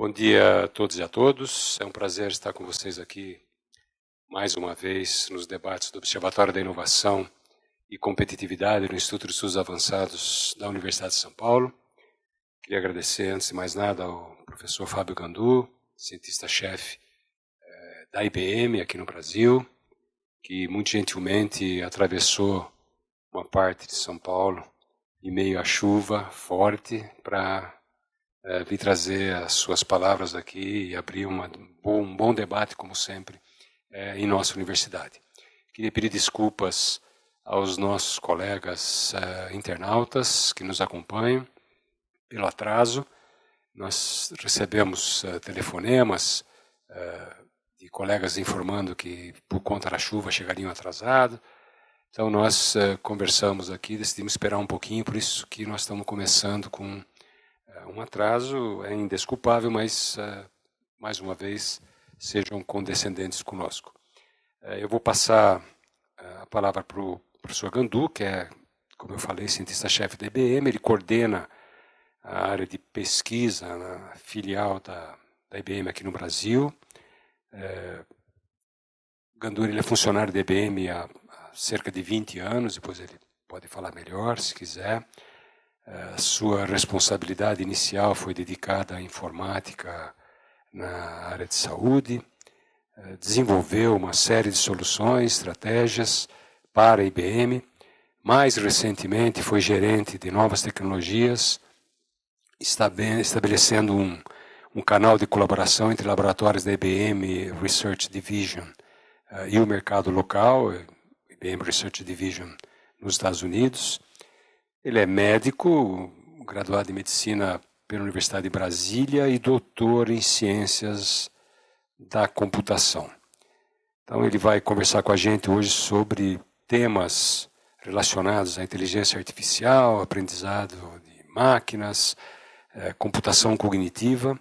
Bom dia a todos e a todos. É um prazer estar com vocês aqui mais uma vez nos debates do Observatório da Inovação e Competitividade no Instituto de Estudos Avançados da Universidade de São Paulo. Queria agradecer, antes de mais nada, ao professor Fábio Gandu, cientista-chefe da IBM aqui no Brasil, que muito gentilmente atravessou uma parte de São Paulo em meio à chuva forte para vir trazer as suas palavras aqui e abrir um bom debate, como sempre, em nossa universidade. Queria pedir desculpas aos nossos colegas internautas que nos acompanham pelo atraso. Nós recebemos telefonemas de colegas informando que, por conta da chuva, chegariam atrasados. Então, nós conversamos aqui, decidimos esperar um pouquinho, por isso que nós estamos começando com um atraso. É indesculpável, mas, mais uma vez, sejam condescendentes conosco. Eu vou passar a palavra para o professor Gandu, que é, como eu falei, cientista-chefe da IBM. Ele coordena a área de pesquisa na filial da IBM aqui no Brasil. Gandu ele é funcionário da IBM há cerca de 20 anos, depois ele pode falar melhor, se quiser. A sua responsabilidade inicial foi dedicada à informática na área de saúde. Desenvolveu uma série de soluções, estratégias para a IBM. Mais recentemente foi gerente de novas tecnologias, estabelecendo um canal de colaboração entre laboratórios da IBM Research Division e o mercado local, IBM Research Division nos Estados Unidos. Ele é médico, graduado em medicina pela Universidade de Brasília e doutor em ciências da computação. Então ele vai conversar com a gente hoje sobre temas relacionados à inteligência artificial, aprendizado de máquinas, computação cognitiva,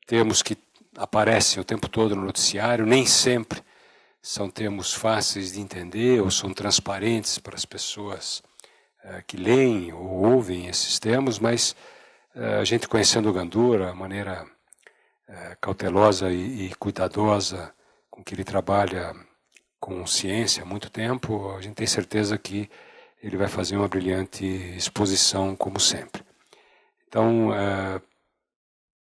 termos que aparecem o tempo todo no noticiário, nem sempre são termos fáceis de entender ou são transparentes para as pessoas que leem ou ouvem esses termos, mas a gente conhecendo o Gandu, a maneira cautelosa e cuidadosa com que ele trabalha com ciência há muito tempo, a gente tem certeza que ele vai fazer uma brilhante exposição, como sempre. Então,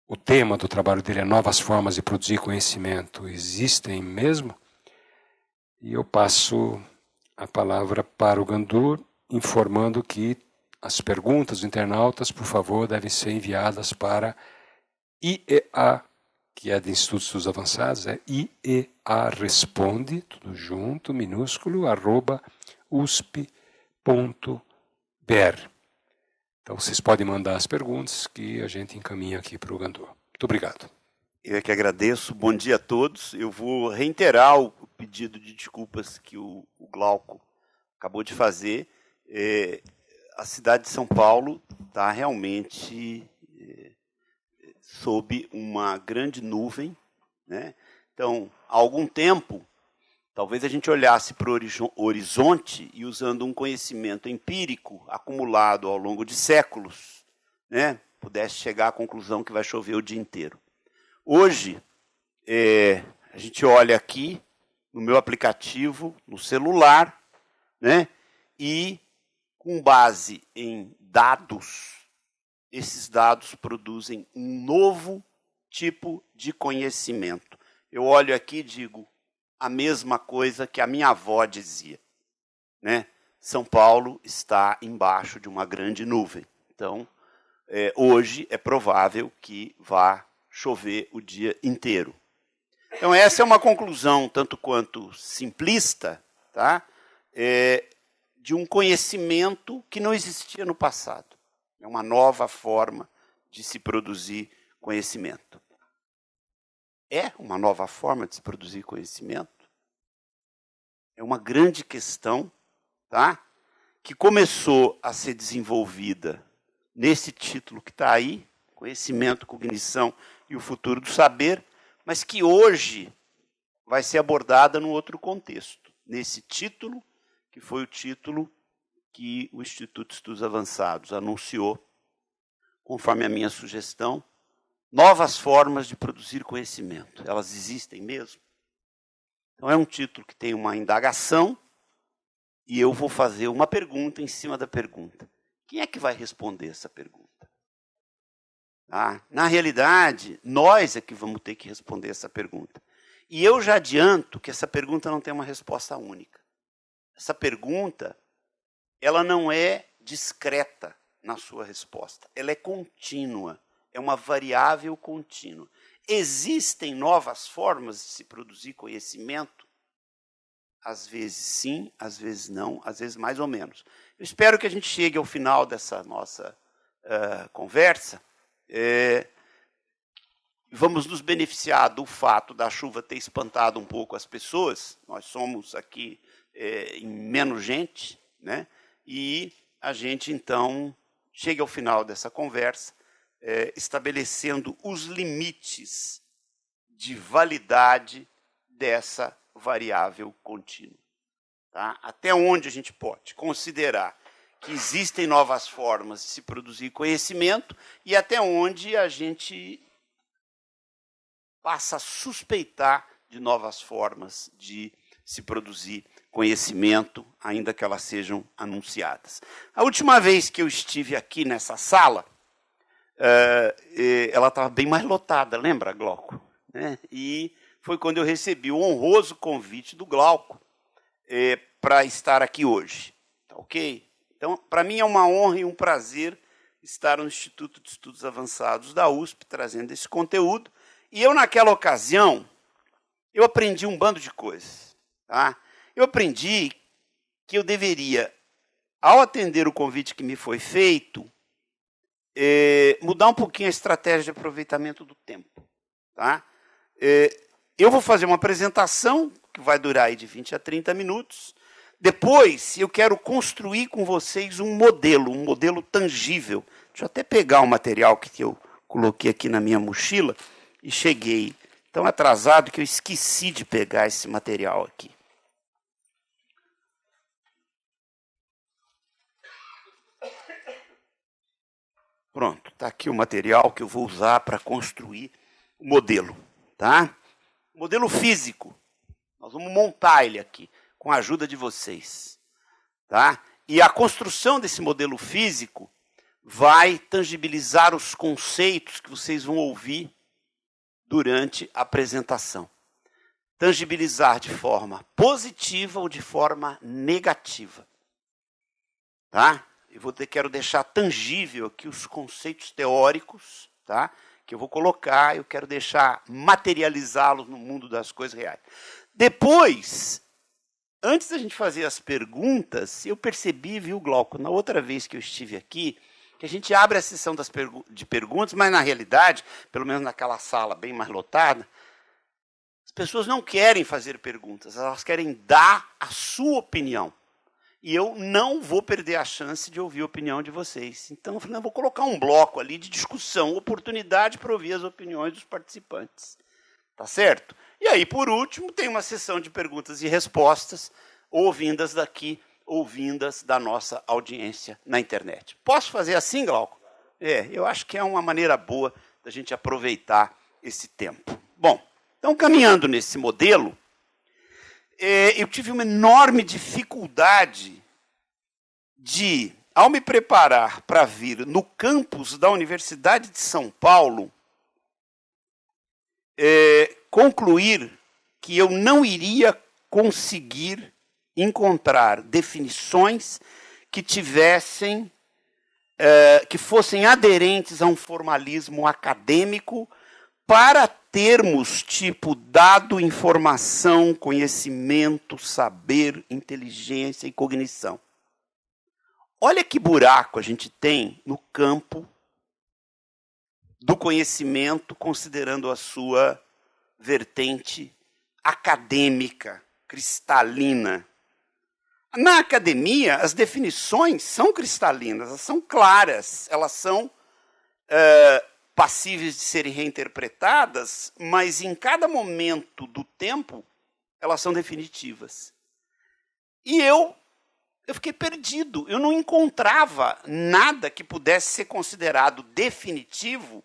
o tema do trabalho dele é novas formas de produzir conhecimento. Existem mesmo? E eu passo a palavra para o Gandu, informando que as perguntas dos internautas, por favor, devem ser enviadas para IEA, que é de Institutos de Estudos Avançados, é IEAResponde, tudo junto, minúsculo, @usp.br. Então, vocês podem mandar as perguntas que a gente encaminha aqui para o Gandu. Muito obrigado. Eu é que agradeço. Bom dia a todos. Eu vou reiterar o pedido de desculpas que o Glauco acabou de fazer. A cidade de São Paulo está realmente sob uma grande nuvem, né? Então, há algum tempo, talvez a gente olhasse para o horizonte e, usando um conhecimento empírico acumulado ao longo de séculos, né, pudesse chegar à conclusão que vai chover o dia inteiro. Hoje, a gente olha aqui no meu aplicativo, no celular, né, e com base em dados, esses dados produzem um novo tipo de conhecimento. Eu olho aqui e digo a mesma coisa que a minha avó dizia, né? São Paulo está embaixo de uma grande nuvem. Então, hoje é provável que vá chover o dia inteiro. Então, essa é uma conclusão tanto quanto simplista, tá? De um conhecimento que não existia no passado. É uma nova forma de se produzir conhecimento. É uma nova forma de se produzir conhecimento? É uma grande questão, tá? Que começou a ser desenvolvida nesse título que está aí, Conhecimento, Cognição e o Futuro do Saber, mas que hoje vai ser abordada num outro contexto, nesse título, que foi o título que o Instituto de Estudos Avançados anunciou, conforme a minha sugestão, Novas formas de produzir conhecimento. Elas existem mesmo? Então, é um título que tem uma indagação e eu vou fazer uma pergunta em cima da pergunta. Quem é que vai responder essa pergunta? Na realidade, nós é que vamos ter que responder essa pergunta. E eu já adianto que essa pergunta não tem uma resposta única. Essa pergunta, ela não é discreta na sua resposta. Ela é contínua. É uma variável contínua. Existem novas formas de se produzir conhecimento? Às vezes sim, às vezes não, às vezes mais ou menos. Eu espero que a gente chegue ao final dessa nossa conversa. Vamos nos beneficiar do fato da chuva ter espantado um pouco as pessoas. Nós somos aqui em menos gente, né? E a gente, então, chega ao final dessa conversa estabelecendo os limites de validade dessa variável contínua. Tá? Até onde a gente pode considerar que existem novas formas de se produzir conhecimento e até onde a gente passa a suspeitar de novas formas de se produzir conhecimento, ainda que elas sejam anunciadas. A última vez que eu estive aqui nessa sala, ela estava bem mais lotada, lembra, Glauco? E foi quando eu recebi o honroso convite do Glauco para estar aqui hoje. Tá ok? Então, para mim é uma honra e um prazer estar no Instituto de Estudos Avançados da USP, trazendo esse conteúdo. E eu, naquela ocasião, eu aprendi um bando de coisas. Tá? Eu aprendi que eu deveria, ao atender o convite que me foi feito, mudar um pouquinho a estratégia de aproveitamento do tempo. Tá? Eu vou fazer uma apresentação que vai durar aí de 20 a 30 minutos. Depois, eu quero construir com vocês um modelo tangível. Deixa eu até pegar o material que eu coloquei aqui na minha mochila e cheguei tão atrasado que eu esqueci de pegar esse material aqui. Pronto, está aqui o material que eu vou usar para construir o modelo. Tá? Modelo físico. Nós vamos montar ele aqui, com a ajuda de vocês. Tá? E a construção desse modelo físico vai tangibilizar os conceitos que vocês vão ouvir durante a apresentação. Tangibilizar de forma positiva ou de forma negativa. Tá? Quero deixar tangível aqui os conceitos teóricos, tá? Que eu vou colocar, eu quero deixar materializá-los no mundo das coisas reais. Depois, antes da gente fazer as perguntas, eu percebi, viu, Glauco, na outra vez que eu estive aqui, que a gente abre a sessão de perguntas, mas, na realidade, pelo menos naquela sala bem mais lotada, as pessoas não querem fazer perguntas, elas querem dar a sua opinião. E eu não vou perder a chance de ouvir a opinião de vocês. Então, eu falei, vou colocar um bloco ali de discussão, oportunidade para ouvir as opiniões dos participantes. Tá certo? E aí, por último, tem uma sessão de perguntas e respostas, ou vindas daqui, ou vindas da nossa audiência na internet. Posso fazer assim, Glauco? Eu acho que é uma maneira boa da gente aproveitar esse tempo. Bom, então, caminhando nesse modelo, eu tive uma enorme dificuldade de, ao me preparar para vir no campus da Universidade de São Paulo, concluir que eu não iria conseguir encontrar definições que tivessem, que fossem aderentes a um formalismo acadêmico para termos tipo dado, informação, conhecimento, saber, inteligência e cognição. Olha que buraco a gente tem no campo do conhecimento, considerando a sua vertente acadêmica, cristalina. Na academia, as definições são cristalinas, elas são claras, elas são passíveis de serem reinterpretadas, mas em cada momento do tempo, elas são definitivas. E eu fiquei perdido, eu não encontrava nada que pudesse ser considerado definitivo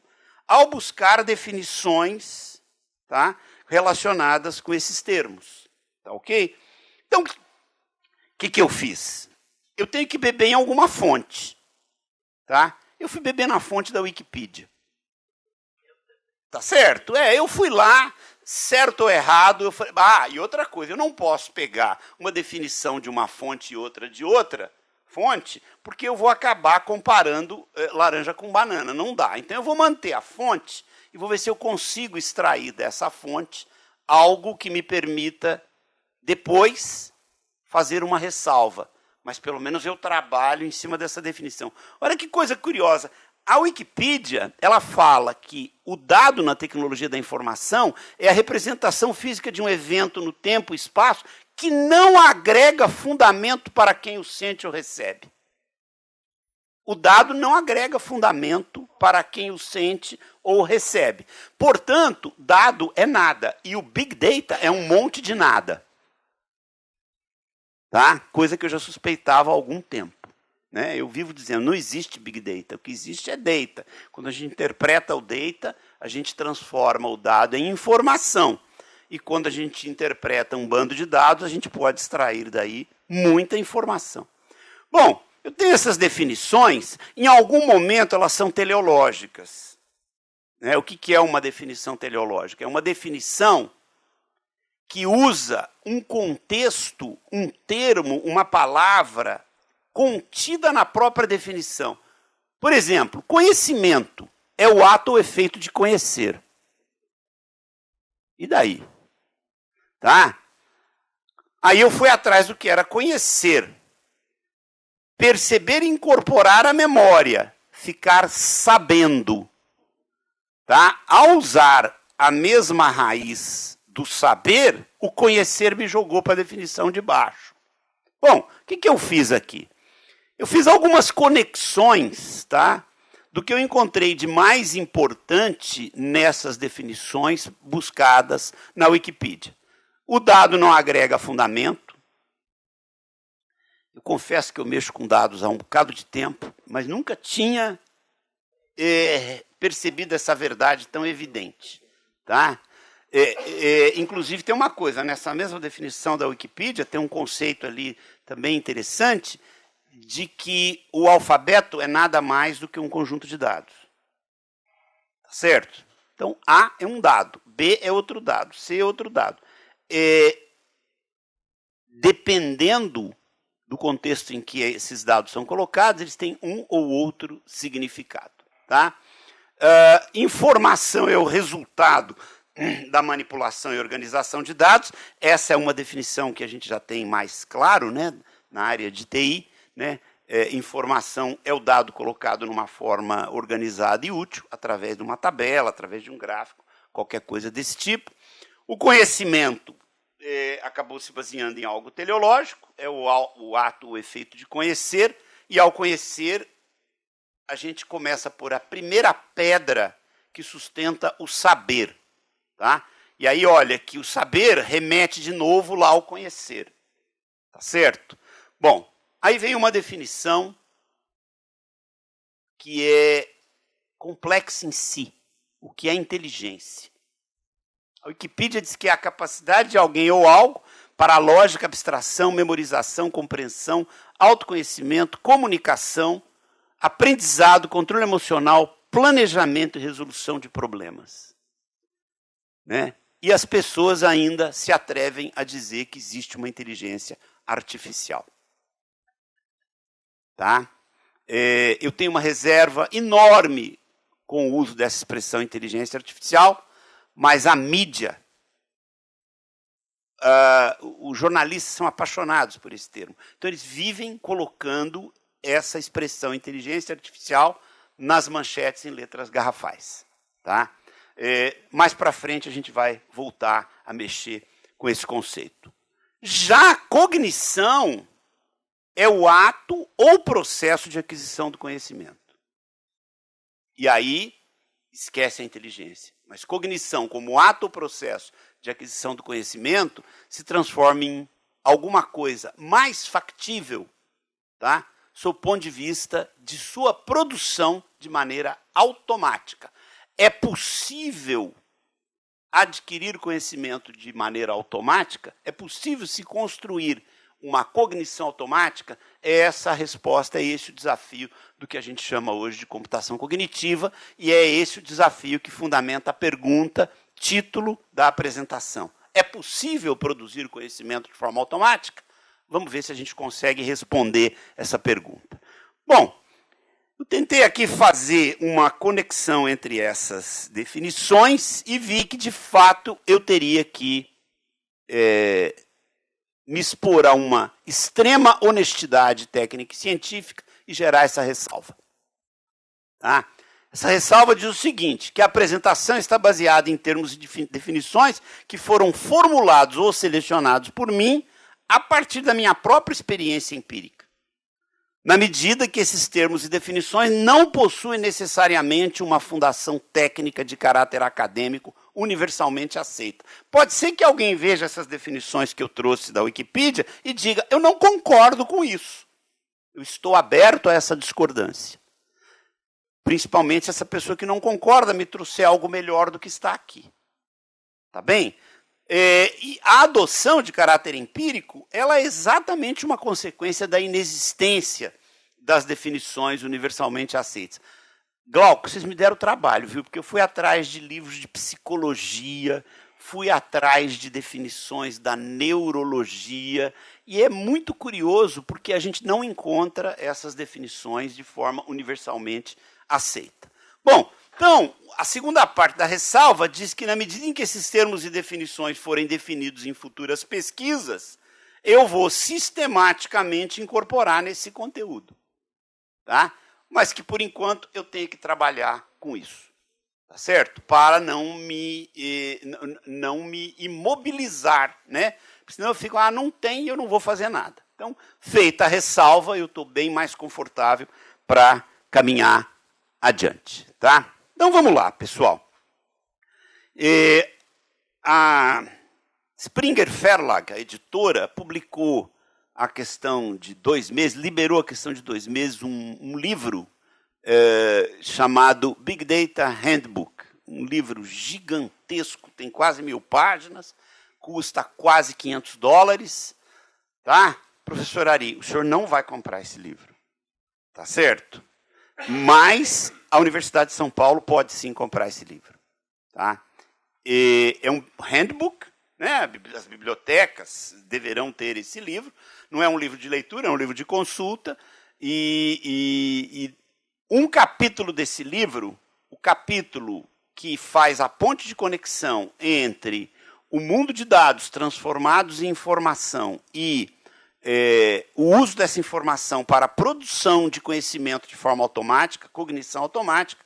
ao buscar definições, tá, relacionadas com esses termos. Tá ok? Então, o que eu fiz? Eu tenho que beber em alguma fonte. Tá? Eu fui beber na fonte da Wikipedia. Tá certo? Eu fui lá, certo ou errado, eu falei, e outra coisa, eu não posso pegar uma definição de uma fonte e outra de outra fonte, porque eu vou acabar comparando laranja com banana. Não dá. Então, eu vou manter a fonte e vou ver se eu consigo extrair dessa fonte algo que me permita, depois, fazer uma ressalva. Mas, pelo menos, eu trabalho em cima dessa definição. Olha que coisa curiosa. A Wikipedia, ela fala que o dado na tecnologia da informação é a representação física de um evento no tempo e espaço que não agrega fundamento para quem o sente ou recebe. O dado não agrega fundamento para quem o sente ou recebe. Portanto, dado é nada. E o Big Data é um monte de nada. Tá? Coisa que eu já suspeitava há algum tempo. Né? Eu vivo dizendo, não existe Big Data, o que existe é data. Quando a gente interpreta o data, a gente transforma o dado em informação. E quando a gente interpreta um bando de dados, a gente pode extrair daí muita informação. Bom, eu tenho essas definições, em algum momento elas são teleológicas. Né? O que é uma definição teleológica? É uma definição que usa um contexto, um termo, uma palavra contida na própria definição. Por exemplo, conhecimento é o ato ou efeito de conhecer. E daí? Tá? Aí eu fui atrás do que era conhecer. Perceber e incorporar a memória. Ficar sabendo. Tá? Ao usar a mesma raiz do saber, o conhecer me jogou para a definição de baixo. Bom, o que eu fiz aqui? Eu fiz algumas conexões, tá, do que eu encontrei de mais importante nessas definições buscadas na Wikipedia. O dado não agrega fundamento. Eu confesso que eu mexo com dados há um bocado de tempo, mas nunca tinha percebido essa verdade tão evidente. Tá? Inclusive, tem uma coisa, nessa mesma definição da Wikipedia, tem um conceito ali também interessante, de que o alfabeto é nada mais do que um conjunto de dados. Certo? Então, A é um dado, B é outro dado, C é outro dado. Dependendo do contexto em que esses dados são colocados, eles têm um ou outro significado. Tá? Informação é o resultado da manipulação e organização de dados. Essa é uma definição que a gente já tem mais claro, né, na área de TI. Né? Informação é o dado colocado numa forma organizada e útil, através de uma tabela, através de um gráfico, qualquer coisa desse tipo. O conhecimento acabou se baseando em algo teleológico, é o ato, o efeito de conhecer, e ao conhecer, a gente começa por a primeira pedra que sustenta o saber. Tá? E aí, olha, que o saber remete de novo lá ao conhecer. Tá certo? Bom, aí vem uma definição que é complexa em si. O que é inteligência? A Wikipedia diz que é a capacidade de alguém ou algo para a lógica, abstração, memorização, compreensão, autoconhecimento, comunicação, aprendizado, controle emocional, planejamento e resolução de problemas. Né? E as pessoas ainda se atrevem a dizer que existe uma inteligência artificial. Tá? Eu tenho uma reserva enorme com o uso dessa expressão inteligência artificial, mas a mídia, os jornalistas são apaixonados por esse termo. Então, eles vivem colocando essa expressão inteligência artificial nas manchetes em letras garrafais. Tá? Mais para frente, a gente vai voltar a mexer com esse conceito. Já a cognição é o ato ou processo de aquisição do conhecimento. E aí, esquece a inteligência. Mas cognição, como ato ou processo de aquisição do conhecimento, se transforma em alguma coisa mais factível, tá? Sob o ponto de vista de sua produção de maneira automática. é possível adquirir conhecimento de maneira automática? É possível se construir uma cognição automática? É essa a resposta, é esse o desafio do que a gente chama hoje de computação cognitiva, e é esse o desafio que fundamenta a pergunta, título da apresentação. É possível produzir conhecimento de forma automática? Vamos ver se a gente consegue responder essa pergunta. Bom, eu tentei aqui fazer uma conexão entre essas definições e vi que, de fato, eu teria que me expor a uma extrema honestidade técnica e científica e gerar essa ressalva. Tá? Essa ressalva diz o seguinte, que a apresentação está baseada em termos de definições que foram formulados ou selecionados por mim a partir da minha própria experiência empírica, na medida que esses termos e definições não possuem necessariamente uma fundação técnica de caráter acadêmico universalmente aceita. Pode ser que alguém veja essas definições que eu trouxe da Wikipedia e diga, eu não concordo com isso. Eu estou aberto a essa discordância. Principalmente essa pessoa que não concorda me trouxe algo melhor do que está aqui. Tá bem? E a adoção de caráter empírico, ela é exatamente uma consequência da inexistência das definições universalmente aceitas. Glauco, vocês me deram trabalho, viu? Porque eu fui atrás de livros de psicologia, fui atrás de definições da neurologia, e é muito curioso porque a gente não encontra essas definições de forma universalmente aceita. Bom, então, a segunda parte da ressalva diz que, na medida em que esses termos e definições forem definidos em futuras pesquisas, eu vou sistematicamente incorporar nesse conteúdo. Tá? Mas que, por enquanto, eu tenho que trabalhar com isso. Tá certo? Para não me imobilizar, né? Porque senão eu fico, não tem e eu não vou fazer nada. Então, feita a ressalva, eu estou bem mais confortável para caminhar adiante. Tá? Então, vamos lá, pessoal. A Springer Verlag, a editora, publicou a questão de 2 meses, liberou a questão de 2 meses, um livro chamado Big Data Handbook, um livro gigantesco, tem quase 1000 páginas, custa quase $500, tá? Professor Ari, o senhor não vai comprar esse livro, tá certo? Mas a Universidade de São Paulo pode sim comprar esse livro, tá? É um handbook, né? As bibliotecas deverão ter esse livro, não é um livro de leitura, é um livro de consulta, e um capítulo desse livro, o capítulo que faz a ponte de conexão entre o mundo de dados transformados em informação e o uso dessa informação para a produção de conhecimento de forma automática, cognição automática,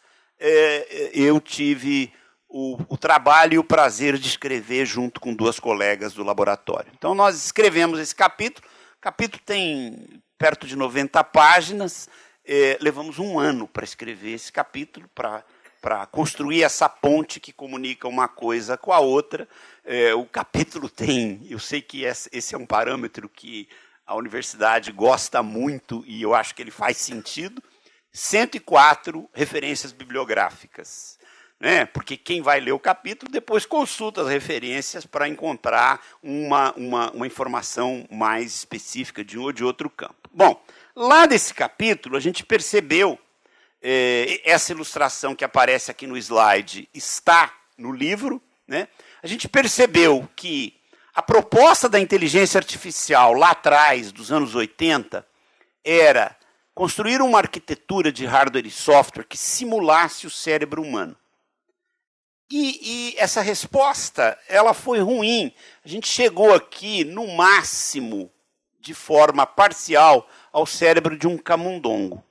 eu tive o trabalho e o prazer de escrever junto com 2 colegas do laboratório. Então, nós escrevemos esse capítulo. O capítulo tem perto de 90 páginas. Levamos 1 ano para escrever esse capítulo, para construir essa ponte que comunica uma coisa com a outra. O capítulo tem, eu sei que esse é um parâmetro que a universidade gosta muito, e eu acho que ele faz sentido, 104 referências bibliográficas. Né? Porque quem vai ler o capítulo depois consulta as referências para encontrar uma informação mais específica de um ou de outro campo. Bom, lá desse capítulo a gente percebeu, essa ilustração que aparece aqui no slide está no livro, né? A gente percebeu que a proposta da inteligência artificial lá atrás, dos anos 80, era construir uma arquitetura de hardware e software que simulasse o cérebro humano. E essa resposta, ela foi ruim. A gente chegou aqui, no máximo, de forma parcial, ao cérebro de um camundongo.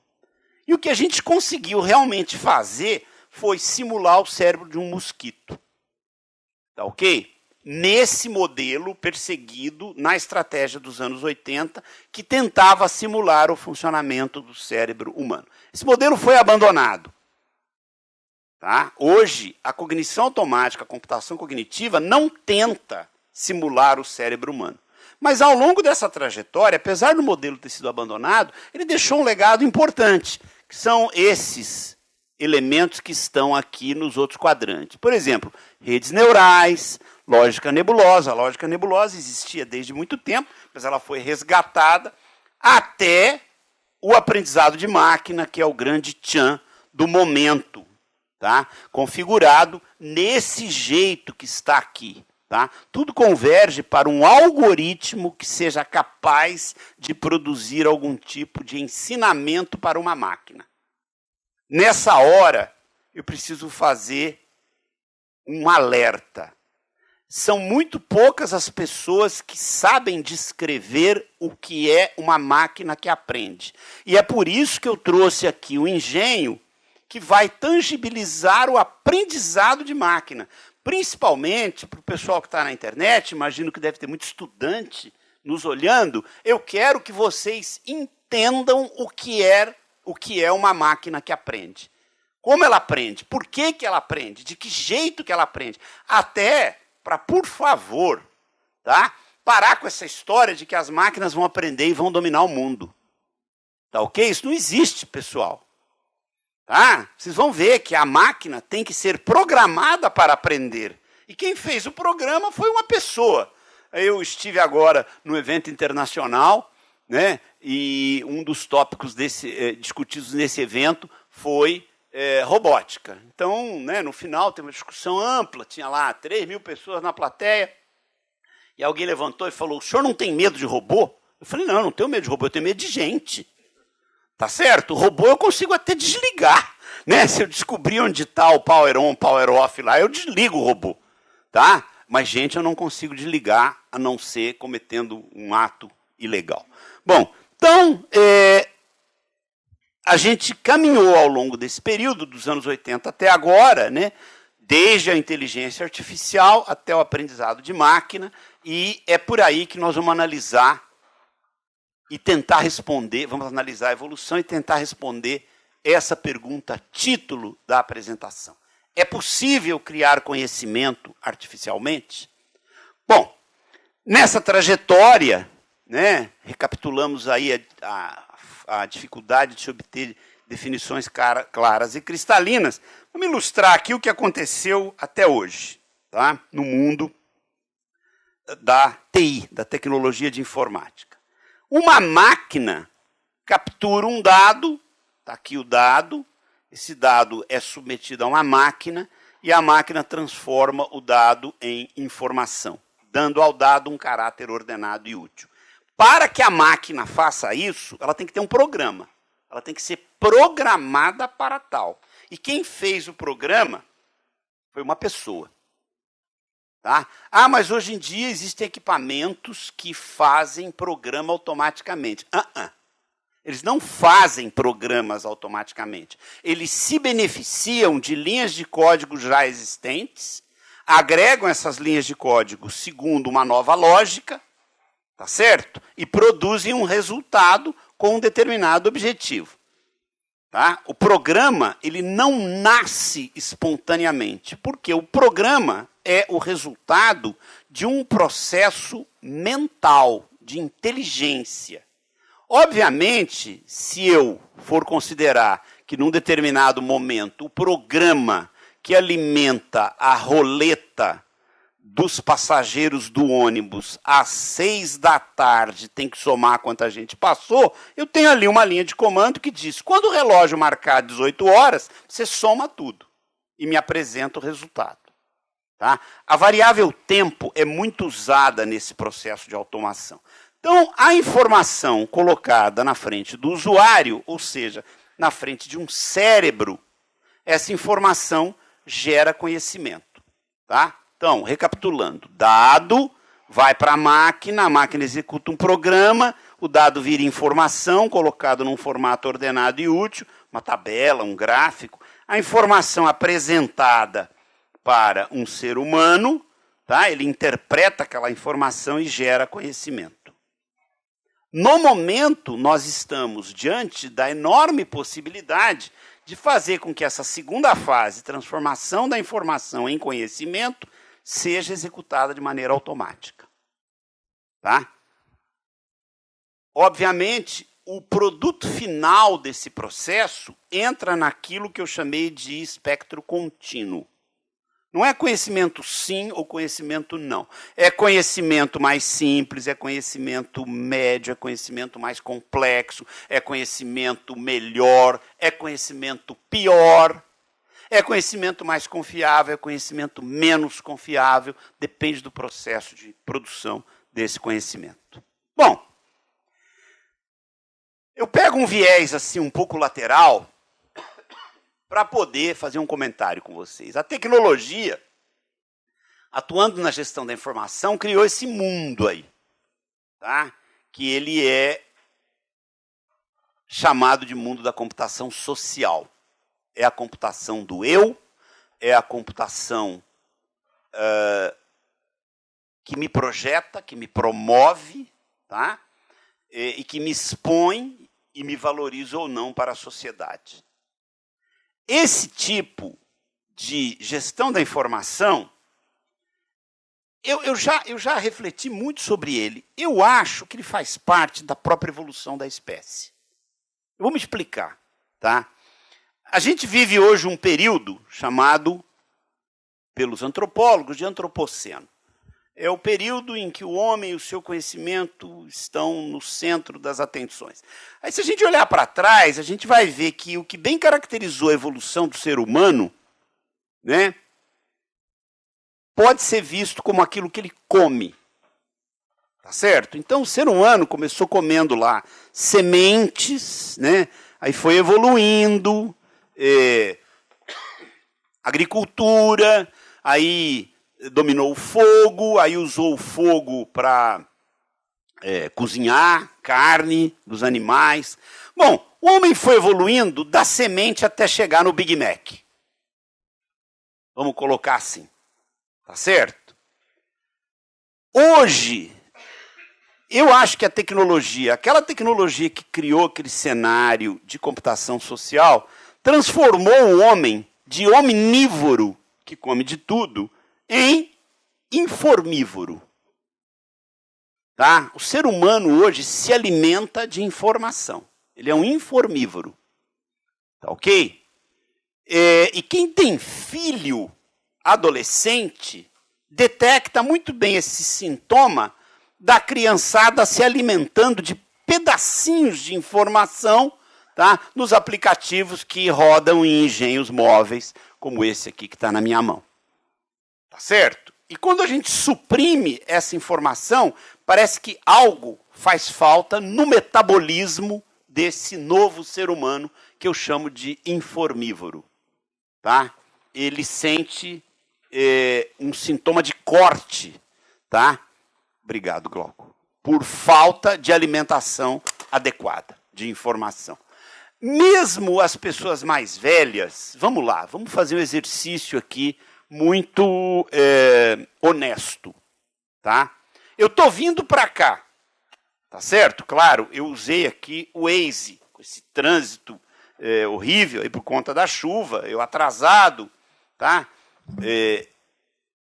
E o que a gente conseguiu realmente fazer foi simular o cérebro de um mosquito. Tá ok? Nesse modelo perseguido na estratégia dos anos 80, que tentava simular o funcionamento do cérebro humano. Esse modelo foi abandonado. Tá? Hoje, a cognição automática, a computação cognitiva, não tenta simular o cérebro humano. Mas, ao longo dessa trajetória, apesar do modelo ter sido abandonado, ele deixou um legado importante, que são esses elementos que estão aqui nos outros quadrantes. Por exemplo, redes neurais, lógica nebulosa. A lógica nebulosa existia desde muito tempo, mas ela foi resgatada até o aprendizado de máquina, que é o grande tchan do momento, tá? Configurado nesse jeito que está aqui. Tá? Tudo converge para um algoritmo que seja capaz de produzir algum tipo de ensinamento para uma máquina. Nessa hora, eu preciso fazer um alerta. São muito poucas as pessoas que sabem descrever o que é uma máquina que aprende. E é por isso que eu trouxe aqui o engenho que vai tangibilizar o aprendizado de máquina. Principalmente para o pessoal que está na internet, imagino que deve ter muito estudante nos olhando, eu quero que vocês entendam o que é uma máquina que aprende. Como ela aprende, por que ela aprende, de que jeito que ela aprende. Até para, por favor, tá? Parar com essa história de que as máquinas vão aprender e vão dominar o mundo. Tá ok? Isso não existe, pessoal. Tá? Vocês vão ver que a máquina tem que ser programada para aprender. E quem fez o programa foi uma pessoa. Eu estive agora no evento internacional, né, e um dos tópicos discutidos nesse evento foi robótica. Então, né, no final, teve uma discussão ampla, tinha lá 3.000 pessoas na plateia, e alguém levantou e falou, o senhor não tem medo de robô? Eu falei, não, eu não tenho medo de robô, eu tenho medo de gente. Tá certo? O robô eu consigo até desligar, né? Se eu descobrir onde está o power on, power off lá, eu desligo o robô, tá? Mas gente eu não consigo desligar, a não ser cometendo um ato ilegal. Bom, então, a gente caminhou ao longo desse período, dos anos 80 até agora, né? Desde a inteligência artificial até o aprendizado de máquina, e é por aí que nós vamos analisar e tentar responder, vamos analisar a evolução e tentar responder essa pergunta, título da apresentação. É possível criar conhecimento artificialmente? Bom, nessa trajetória, né, recapitulamos aí a dificuldade de se obter definições claras e cristalinas. Vamos ilustrar aqui o que aconteceu até hoje, tá, no mundo da TI, da tecnologia de informática. Uma máquina captura um dado, está aqui o dado, esse dado é submetido a uma máquina e a máquina transforma o dado em informação, dando ao dado um caráter ordenado e útil. Para que a máquina faça isso, ela tem que ter um programa, ela tem que ser programada para tal. E quem fez o programa foi uma pessoa. Tá? Ah, mas hoje em dia existem equipamentos que fazem programa automaticamente. Eles não fazem programas automaticamente. Eles se beneficiam de linhas de código já existentes, agregam essas linhas de código segundo uma nova lógica, tá certo? E produzem um resultado com um determinado objetivo. Tá? O programa ele não nasce espontaneamente, porque o programa é o resultado de um processo mental, de inteligência. Obviamente, se eu for considerar que num determinado momento o programa que alimenta a roleta dos passageiros do ônibus às 6 da tarde tem que somar quanta gente passou, eu tenho ali uma linha de comando que diz, quando o relógio marcar 18 horas, você soma tudo e me apresenta o resultado. Tá? A variável tempo é muito usada nesse processo de automação. Então, a informação colocada na frente do usuário, ou seja, na frente de um cérebro, essa informação gera conhecimento. Tá? Então, recapitulando, dado vai para a máquina executa um programa, o dado vira informação, colocado num formato ordenado e útil, uma tabela, um gráfico. A informação apresentada para um ser humano, tá? Ele interpreta aquela informação e gera conhecimento. No momento, nós estamos diante da enorme possibilidade de fazer com que essa segunda fase, transformação da informação em conhecimento, seja executada de maneira automática. Tá? Obviamente, o produto final desse processo entra naquilo que eu chamei de espectro contínuo. Não é conhecimento sim ou conhecimento não. É conhecimento mais simples, é conhecimento médio, é conhecimento mais complexo, é conhecimento melhor, é conhecimento pior, é conhecimento mais confiável, é conhecimento menos confiável, depende do processo de produção desse conhecimento. Bom, eu pego um viés assim um pouco lateral para poder fazer um comentário com vocês. A tecnologia, atuando na gestão da informação, criou esse mundo aí, tá? Que ele é chamado de mundo da computação social. É a computação do eu, é a computação que me projeta, que me promove, tá? E que me expõe e me valoriza ou não para a sociedade. Esse tipo de gestão da informação, eu já refleti muito sobre ele. Eu acho que ele faz parte da própria evolução da espécie. Eu vou me explicar, tá? A gente vive hoje um período chamado, pelos antropólogos, de antropoceno. É o período em que o homem e o seu conhecimento estão no centro das atenções. Aí, se a gente olhar para trás, a gente vai ver que o que bem caracterizou a evolução do ser humano, né, pode ser visto como aquilo que ele come. Tá certo? Então, o ser humano começou comendo lá sementes, né, aí foi evoluindo, agricultura, aí dominou o fogo, aí usou o fogo para cozinhar carne dos animais. Bom, o homem foi evoluindo da semente até chegar no Big Mac. Vamos colocar assim. Tá certo? Hoje, eu acho que a tecnologia, aquela tecnologia que criou aquele cenário de computação social, transformou o homem de omnívoro, que come de tudo, em informívoro. Tá? O ser humano hoje se alimenta de informação. Ele é um informívoro. Tá ok? E quem tem filho adolescente detecta muito bem esse sintoma da criançada se alimentando de pedacinhos de informação, tá? Nos aplicativos que rodam em engenhos móveis, como esse aqui que está na minha mão. Tá certo? E quando a gente suprime essa informação, parece que algo faz falta no metabolismo desse novo ser humano que eu chamo de informívoro. Tá? Ele sente um sintoma de corte, tá? Obrigado, Glauco. Por falta de alimentação adequada, de informação. Mesmo as pessoas mais velhas, vamos lá, vamos fazer um exercício aqui muito honesto, tá? Eu estou vindo para cá, tá certo? Claro, eu usei aqui o Waze, com esse trânsito horrível aí por conta da chuva, eu atrasado, tá?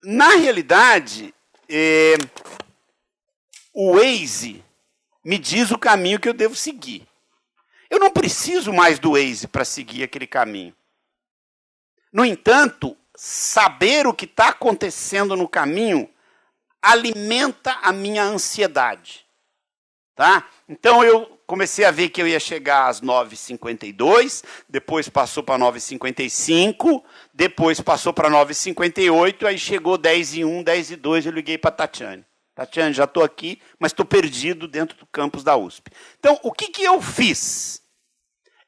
Na realidade, o Waze me diz o caminho que eu devo seguir. Eu não preciso mais do Waze para seguir aquele caminho. No entanto, saber o que está acontecendo no caminho alimenta a minha ansiedade. Tá? Então, eu comecei a ver que eu ia chegar às 9h52, depois passou para 9h55, depois passou para 9h58, aí chegou 10h01, 10h02, eu liguei para a Tatiane. Tatiane, já estou aqui, mas estou perdido dentro do campus da USP. Então, o que eu fiz?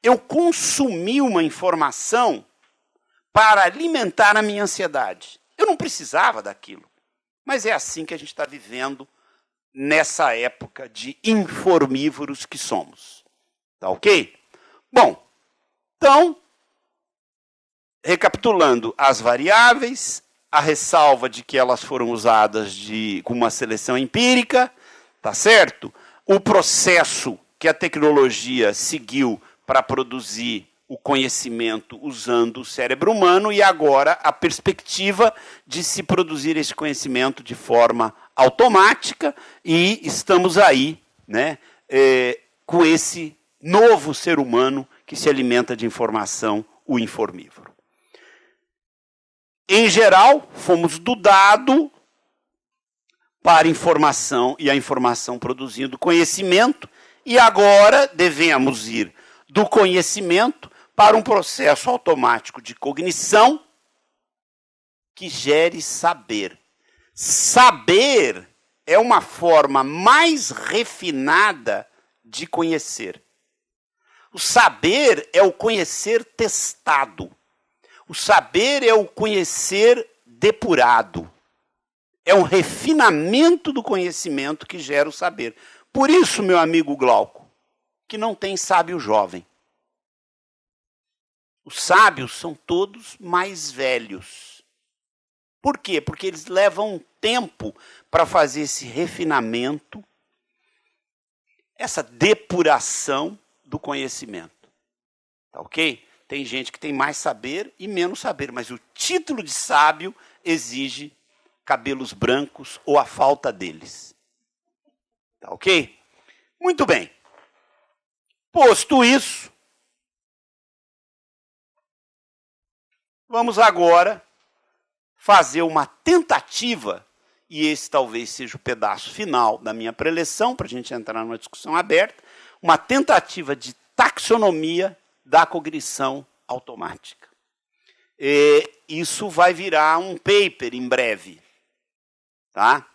Eu consumi uma informação para alimentar a minha ansiedade. Eu não precisava daquilo. Mas é assim que a gente está vivendo nessa época de informívoros que somos. Tá ok? Bom, então, recapitulando as variáveis, a ressalva de que elas foram usadas com uma seleção empírica, tá certo? O processo que a tecnologia seguiu para produzir o conhecimento usando o cérebro humano e agora a perspectiva de se produzir esse conhecimento de forma automática e estamos aí, né, com esse novo ser humano que se alimenta de informação, o informívoro. Em geral, fomos do dado para a informação, e a informação produzindo conhecimento, e agora devemos ir do conhecimento para um processo automático de cognição que gere saber. Saber é uma forma mais refinada de conhecer. O saber é o conhecer testado. O saber é o conhecer depurado. É um refinamento do conhecimento que gera o saber. Por isso, meu amigo Glauco, que não tem sábio jovem. Os sábios são todos mais velhos. Por quê? Porque eles levam tempo para fazer esse refinamento, essa depuração do conhecimento. Tá ok? Tem gente que tem mais saber e menos saber, mas o título de sábio exige cabelos brancos ou a falta deles. Tá ok? Muito bem. Posto isso, vamos agora fazer uma tentativa, e esse talvez seja o pedaço final da minha preleção, para a gente entrar numa discussão aberta, uma tentativa de taxonomia da cognição automática. Isso vai virar um paper em breve. Tá?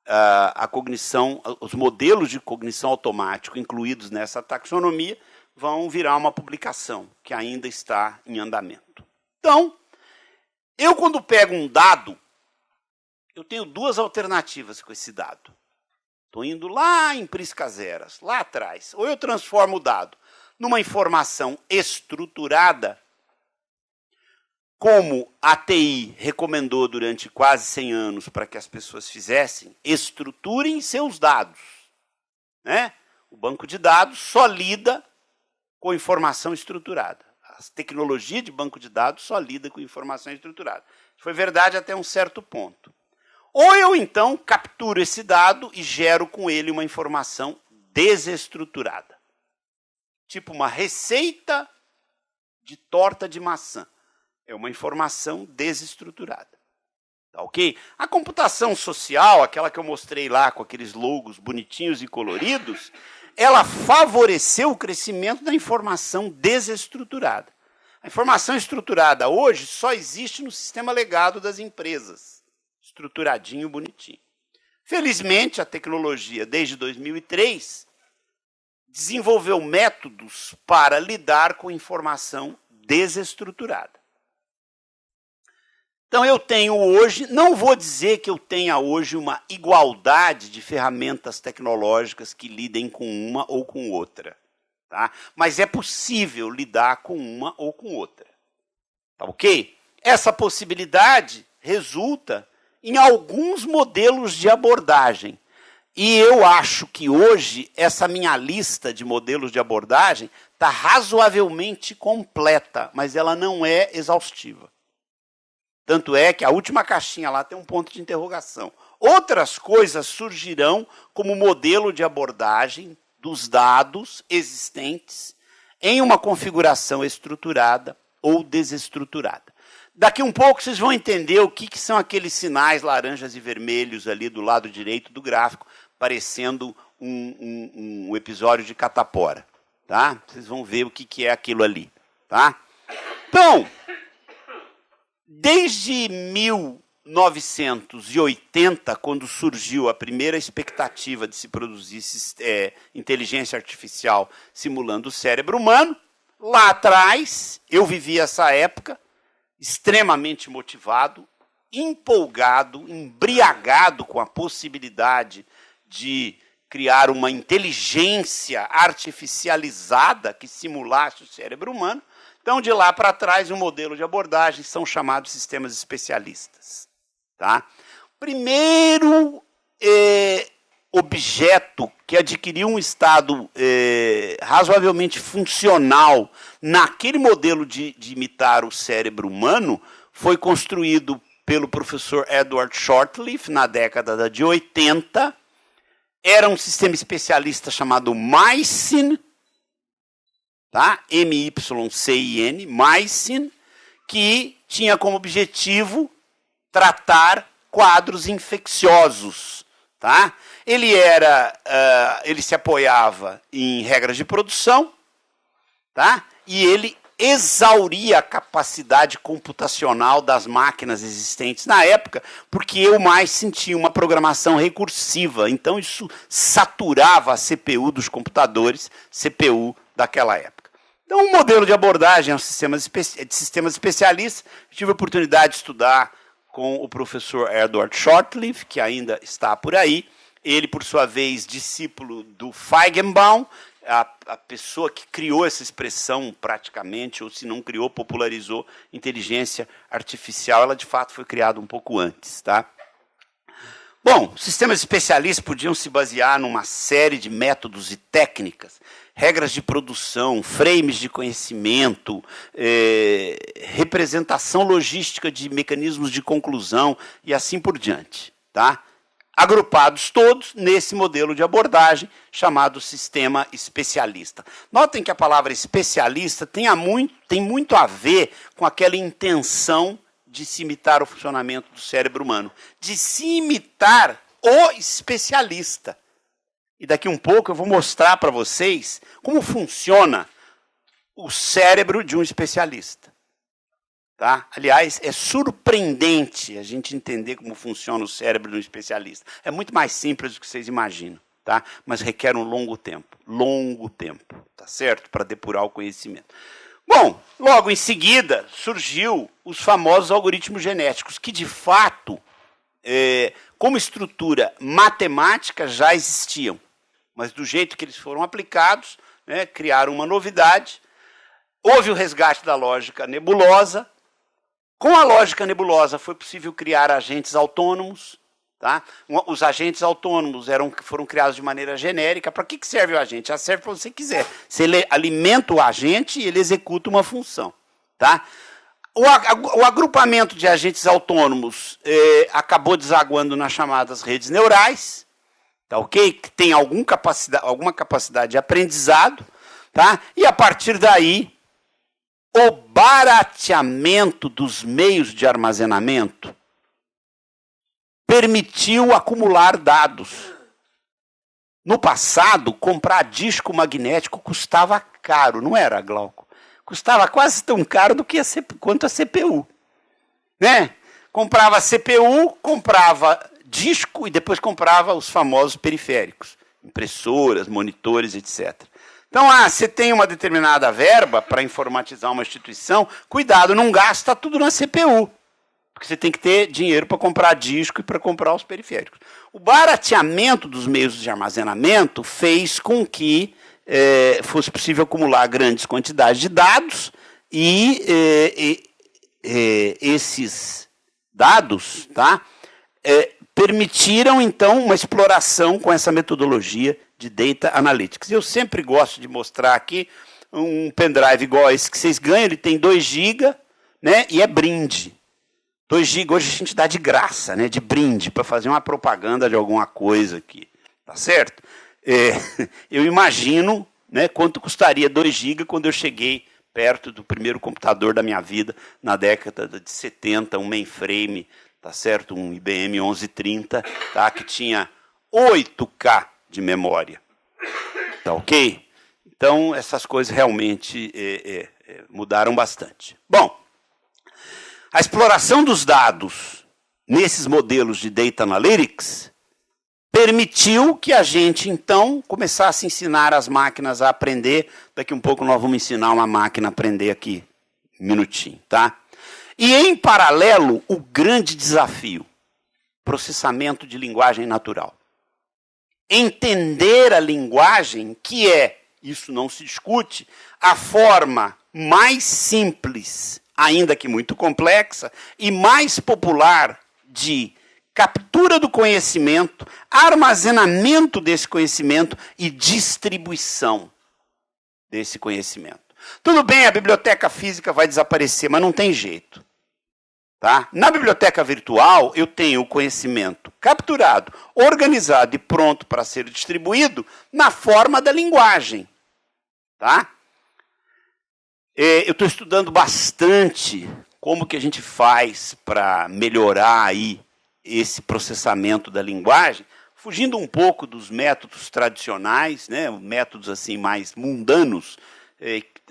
A cognição, os modelos de cognição automática incluídos nessa taxonomia vão virar uma publicação que ainda está em andamento. Então, eu quando pego um dado, eu tenho duas alternativas com esse dado. Estou indo lá em priscas eras, lá atrás. Ou eu transformo o dado numa informação estruturada, como a TI recomendou durante quase 100 anos para que as pessoas fizessem, estruturem seus dados. Né? O banco de dados só lida com informação estruturada. A tecnologia de banco de dados só lida com informação estruturada. Isso foi verdade até um certo ponto. Ou eu, então, capturo esse dado e gero com ele uma informação desestruturada. Tipo uma receita de torta de maçã. É uma informação desestruturada. Tá ok? A computação social, aquela que eu mostrei lá com aqueles logos bonitinhos e coloridos, ela favoreceu o crescimento da informação desestruturada. A informação estruturada hoje só existe no sistema legado das empresas. Estruturadinho, bonitinho. Felizmente, a tecnologia, desde 2003, desenvolveu métodos para lidar com informação desestruturada. Então, eu tenho hoje, não vou dizer que eu tenha hoje uma igualdade de ferramentas tecnológicas que lidem com uma ou com outra. Tá? Mas é possível lidar com uma ou com outra. Tá ok? Essa possibilidade resulta em alguns modelos de abordagem. E eu acho que hoje essa minha lista de modelos de abordagem está razoavelmente completa, mas ela não é exaustiva. Tanto é que a última caixinha lá tem um ponto de interrogação. Outras coisas surgirão como modelo de abordagem dos dados existentes em uma configuração estruturada ou desestruturada. Daqui um pouco vocês vão entender o que são aqueles sinais laranjas e vermelhos ali do lado direito do gráfico, parecendo um episódio de catapora. Tá? Vocês vão ver o que é aquilo ali. Tá? Então, desde 1980, quando surgiu a primeira expectativa de se produzir inteligência artificial simulando o cérebro humano, lá atrás, eu vivi essa época extremamente motivado, empolgado, embriagado com a possibilidade de criar uma inteligência artificializada que simulasse o cérebro humano. Então, de lá para trás, o modelo de abordagem são chamados sistemas especialistas. Tá? Primeiro objeto que adquiriu um estado razoavelmente funcional naquele modelo de imitar o cérebro humano foi construído pelo professor Edward Shortleaf na década de 80. Era um sistema especialista chamado MySyn, tá? MYCIN, mycin, que tinha como objetivo tratar quadros infecciosos, tá? Ele se apoiava em regras de produção, tá? E ele exauria a capacidade computacional das máquinas existentes na época, porque o mycin tinha uma programação recursiva, então isso saturava a CPU dos computadores, CPU daquela época. Então, um modelo de abordagem aos sistemas especialistas, tive a oportunidade de estudar com o professor Edward Shortleaf, que ainda está por aí, ele, por sua vez, discípulo do Feigenbaum, a pessoa que criou essa expressão praticamente, ou se não criou, popularizou inteligência artificial. Ela, de fato, foi criada um pouco antes. Tá? Bom, sistemas especialistas podiam se basear numa série de métodos e técnicas, regras de produção, frames de conhecimento, representação logística de mecanismos de conclusão e assim por diante. Tá? Agrupados todos nesse modelo de abordagem chamado sistema especialista. Notem que a palavra especialista tem muito a ver com aquela intenção de se imitar o funcionamento do cérebro humano, de se imitar o especialista. E daqui um pouco eu vou mostrar para vocês como funciona o cérebro de um especialista. Tá? Aliás, é surpreendente a gente entender como funciona o cérebro de um especialista. É muito mais simples do que vocês imaginam, tá? Mas requer um longo tempo, tá certo? Para depurar o conhecimento. Bom, logo em seguida surgiu os famosos algoritmos genéticos, que de fato, como estrutura matemática, já existiam. Mas do jeito que eles foram aplicados, né, criaram uma novidade. Houve o resgate da lógica nebulosa. Com a lógica nebulosa foi possível criar agentes autônomos. Tá? Os agentes autônomos foram criados de maneira genérica. Para que serve o agente? Já serve para você quiser. Você alimenta o agente e ele executa uma função. Tá? O agrupamento de agentes autônomos acabou desaguando nas chamadas redes neurais, tá, okay? Que tem alguma capacidade de aprendizado. Tá? E a partir daí, o barateamento dos meios de armazenamento permitiu acumular dados. No passado, comprar disco magnético custava caro, não era, Glauco? Custava quase tão caro quanto a CPU. Né? Comprava CPU, comprava disco e depois comprava os famosos periféricos, impressoras, monitores, etc. Então, você tem uma determinada verba para informatizar uma instituição, cuidado, não gasta tudo na CPU, porque você tem que ter dinheiro para comprar disco e para comprar os periféricos. O barateamento dos meios de armazenamento fez com que fosse possível acumular grandes quantidades de dados e esses dados, tá, permitiram, então, uma exploração com essa metodologia de Data Analytics. Eu sempre gosto de mostrar aqui um pendrive igual a esse que vocês ganham, ele tem 2 GB, né, e é brinde. 2 GB hoje a gente dá de graça, né, de brinde, para fazer uma propaganda de alguma coisa aqui. Tá certo? Eu imagino, né, quanto custaria 2 GB quando eu cheguei perto do primeiro computador da minha vida, na década de 70, um mainframe, tá certo? Um IBM 1130, tá, que tinha 8K de memória. Tá ok? Então, essas coisas realmente mudaram bastante. Bom, a exploração dos dados nesses modelos de Data Analytics permitiu que a gente, então, começasse a ensinar as máquinas a aprender. Daqui um pouco nós vamos ensinar uma máquina a aprender aqui, um minutinho, tá? E, em paralelo, o grande desafio, processamento de linguagem natural. Entender a linguagem, que isso não se discute, a forma mais simples, ainda que muito complexa, e mais popular de captura do conhecimento, armazenamento desse conhecimento e distribuição desse conhecimento. Tudo bem, a biblioteca física vai desaparecer, mas não tem jeito. Tá? Na biblioteca virtual, eu tenho o conhecimento capturado, organizado e pronto para ser distribuído na forma da linguagem. Tá? Eu estou estudando bastante como que a gente faz para melhorar aí esse processamento da linguagem, fugindo um pouco dos métodos tradicionais, né, métodos assim mais mundanos,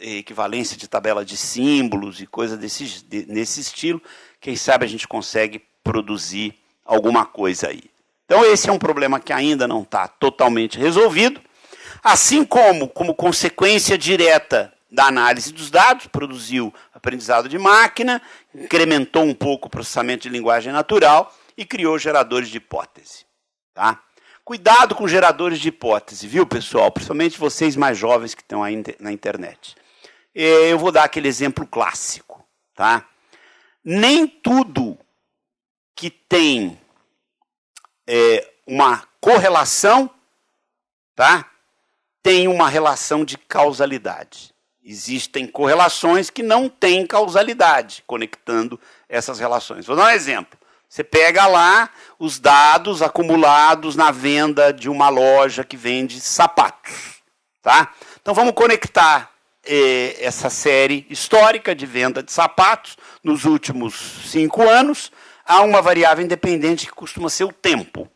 equivalência de tabela de símbolos e coisa nesse estilo. Quem sabe a gente consegue produzir alguma coisa aí. Então esse é um problema que ainda não está totalmente resolvido, assim como consequência direta da análise dos dados, produziu aprendizado de máquina, incrementou um pouco o processamento de linguagem natural e criou geradores de hipótese. Tá? Cuidado com geradores de hipótese, viu, pessoal? Principalmente vocês mais jovens que estão aí na internet. Eu vou dar aquele exemplo clássico. Tá? Nem tudo que tem uma correlação, tá, tem uma relação de causalidade. Existem correlações que não têm causalidade, conectando essas relações. Vou dar um exemplo. Você pega lá os dados acumulados na venda de uma loja que vende sapatos. Tá? Então vamos conectar essa série histórica de venda de sapatos nos últimos 5 anos a uma variável independente que costuma ser o tempo.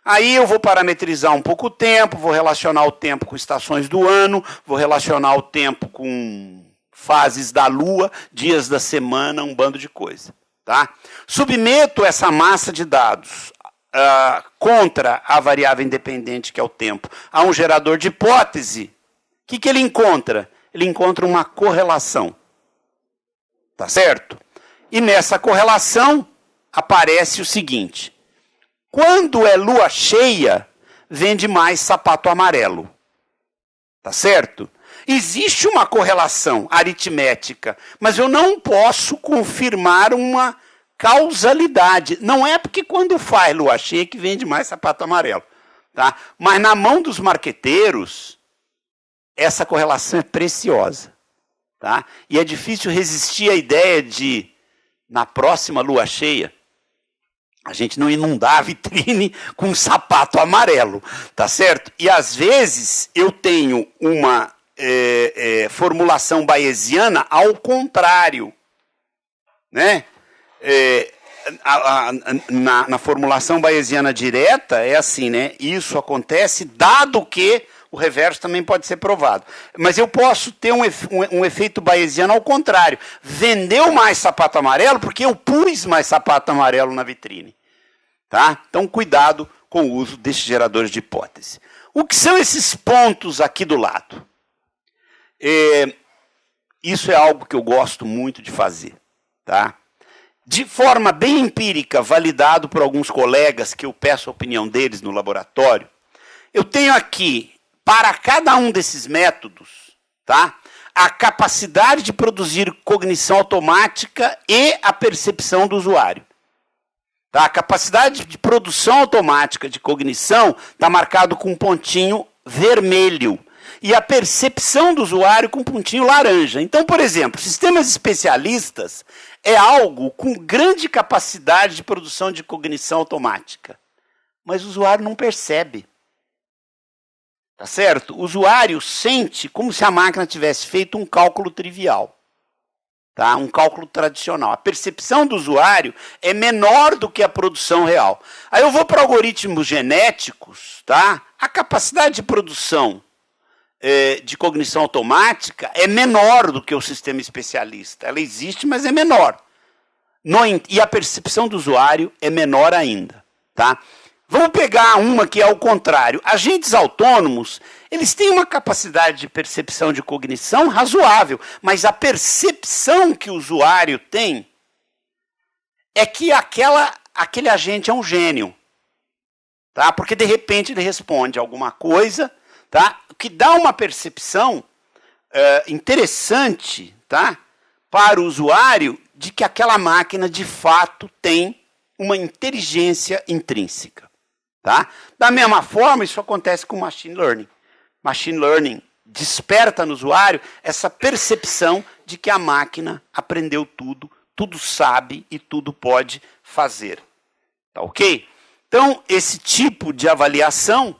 Aí eu vou parametrizar um pouco o tempo, vou relacionar o tempo com estações do ano, vou relacionar o tempo com fases da lua, dias da semana, um bando de coisa. Tá? Submeto essa massa de dados contra a variável independente, que é o tempo, a um gerador de hipótese. O que ele encontra? Ele encontra uma correlação. Tá certo? E nessa correlação aparece o seguinte: quando é lua cheia, vende mais sapato amarelo. Tá certo? Existe uma correlação aritmética, mas eu não posso confirmar uma causalidade. Não é porque quando faz lua cheia que vende mais sapato amarelo. Tá? Mas na mão dos marqueteiros, essa correlação é preciosa. Tá? E é difícil resistir à ideia de, na próxima lua cheia, a gente não inundar a vitrine com um sapato amarelo, tá certo? E às vezes eu tenho uma formulação bayesiana ao contrário, né? Na formulação bayesiana direta é assim, né? Isso acontece dado que o reverso também pode ser provado. Mas eu posso ter um efeito bayesiano ao contrário. Vendeu mais sapato amarelo porque eu pus mais sapato amarelo na vitrine. Tá? Então, cuidado com o uso desses geradores de hipótese. O que são esses pontos aqui do lado? Isso é algo que eu gosto muito de fazer. Tá? De forma bem empírica, validado por alguns colegas, que eu peço a opinião deles no laboratório, eu tenho aqui, para cada um desses métodos, tá, a capacidade de produzir cognição automática e a percepção do usuário. Tá? A capacidade de produção automática de cognição está marcado com um pontinho vermelho. E a percepção do usuário com um pontinho laranja. Então, por exemplo, sistemas especialistas é algo com grande capacidade de produção de cognição automática. Mas o usuário não percebe. Tá certo? O usuário sente como se a máquina tivesse feito um cálculo trivial. Tá? Um cálculo tradicional. A percepção do usuário é menor do que a produção real. Aí eu vou para algoritmos genéticos, tá? A capacidade de produção de cognição automática é menor do que o sistema especialista. Ela existe, mas é menor. E a percepção do usuário é menor ainda. Tá? Vamos pegar uma que é ao contrário. Agentes autônomos, eles têm uma capacidade de percepção de cognição razoável, mas a percepção que o usuário tem é que aquele agente é um gênio. Tá? Porque, de repente, ele responde alguma coisa, tá? Que dá uma percepção interessante, tá? Para o usuário de que aquela máquina, de fato, tem uma inteligência intrínseca. Tá? Da mesma forma, isso acontece com machine learning. Machine learning desperta no usuário essa percepção de que a máquina aprendeu tudo, tudo sabe e tudo pode fazer. Tá ok? Então, esse tipo de avaliação,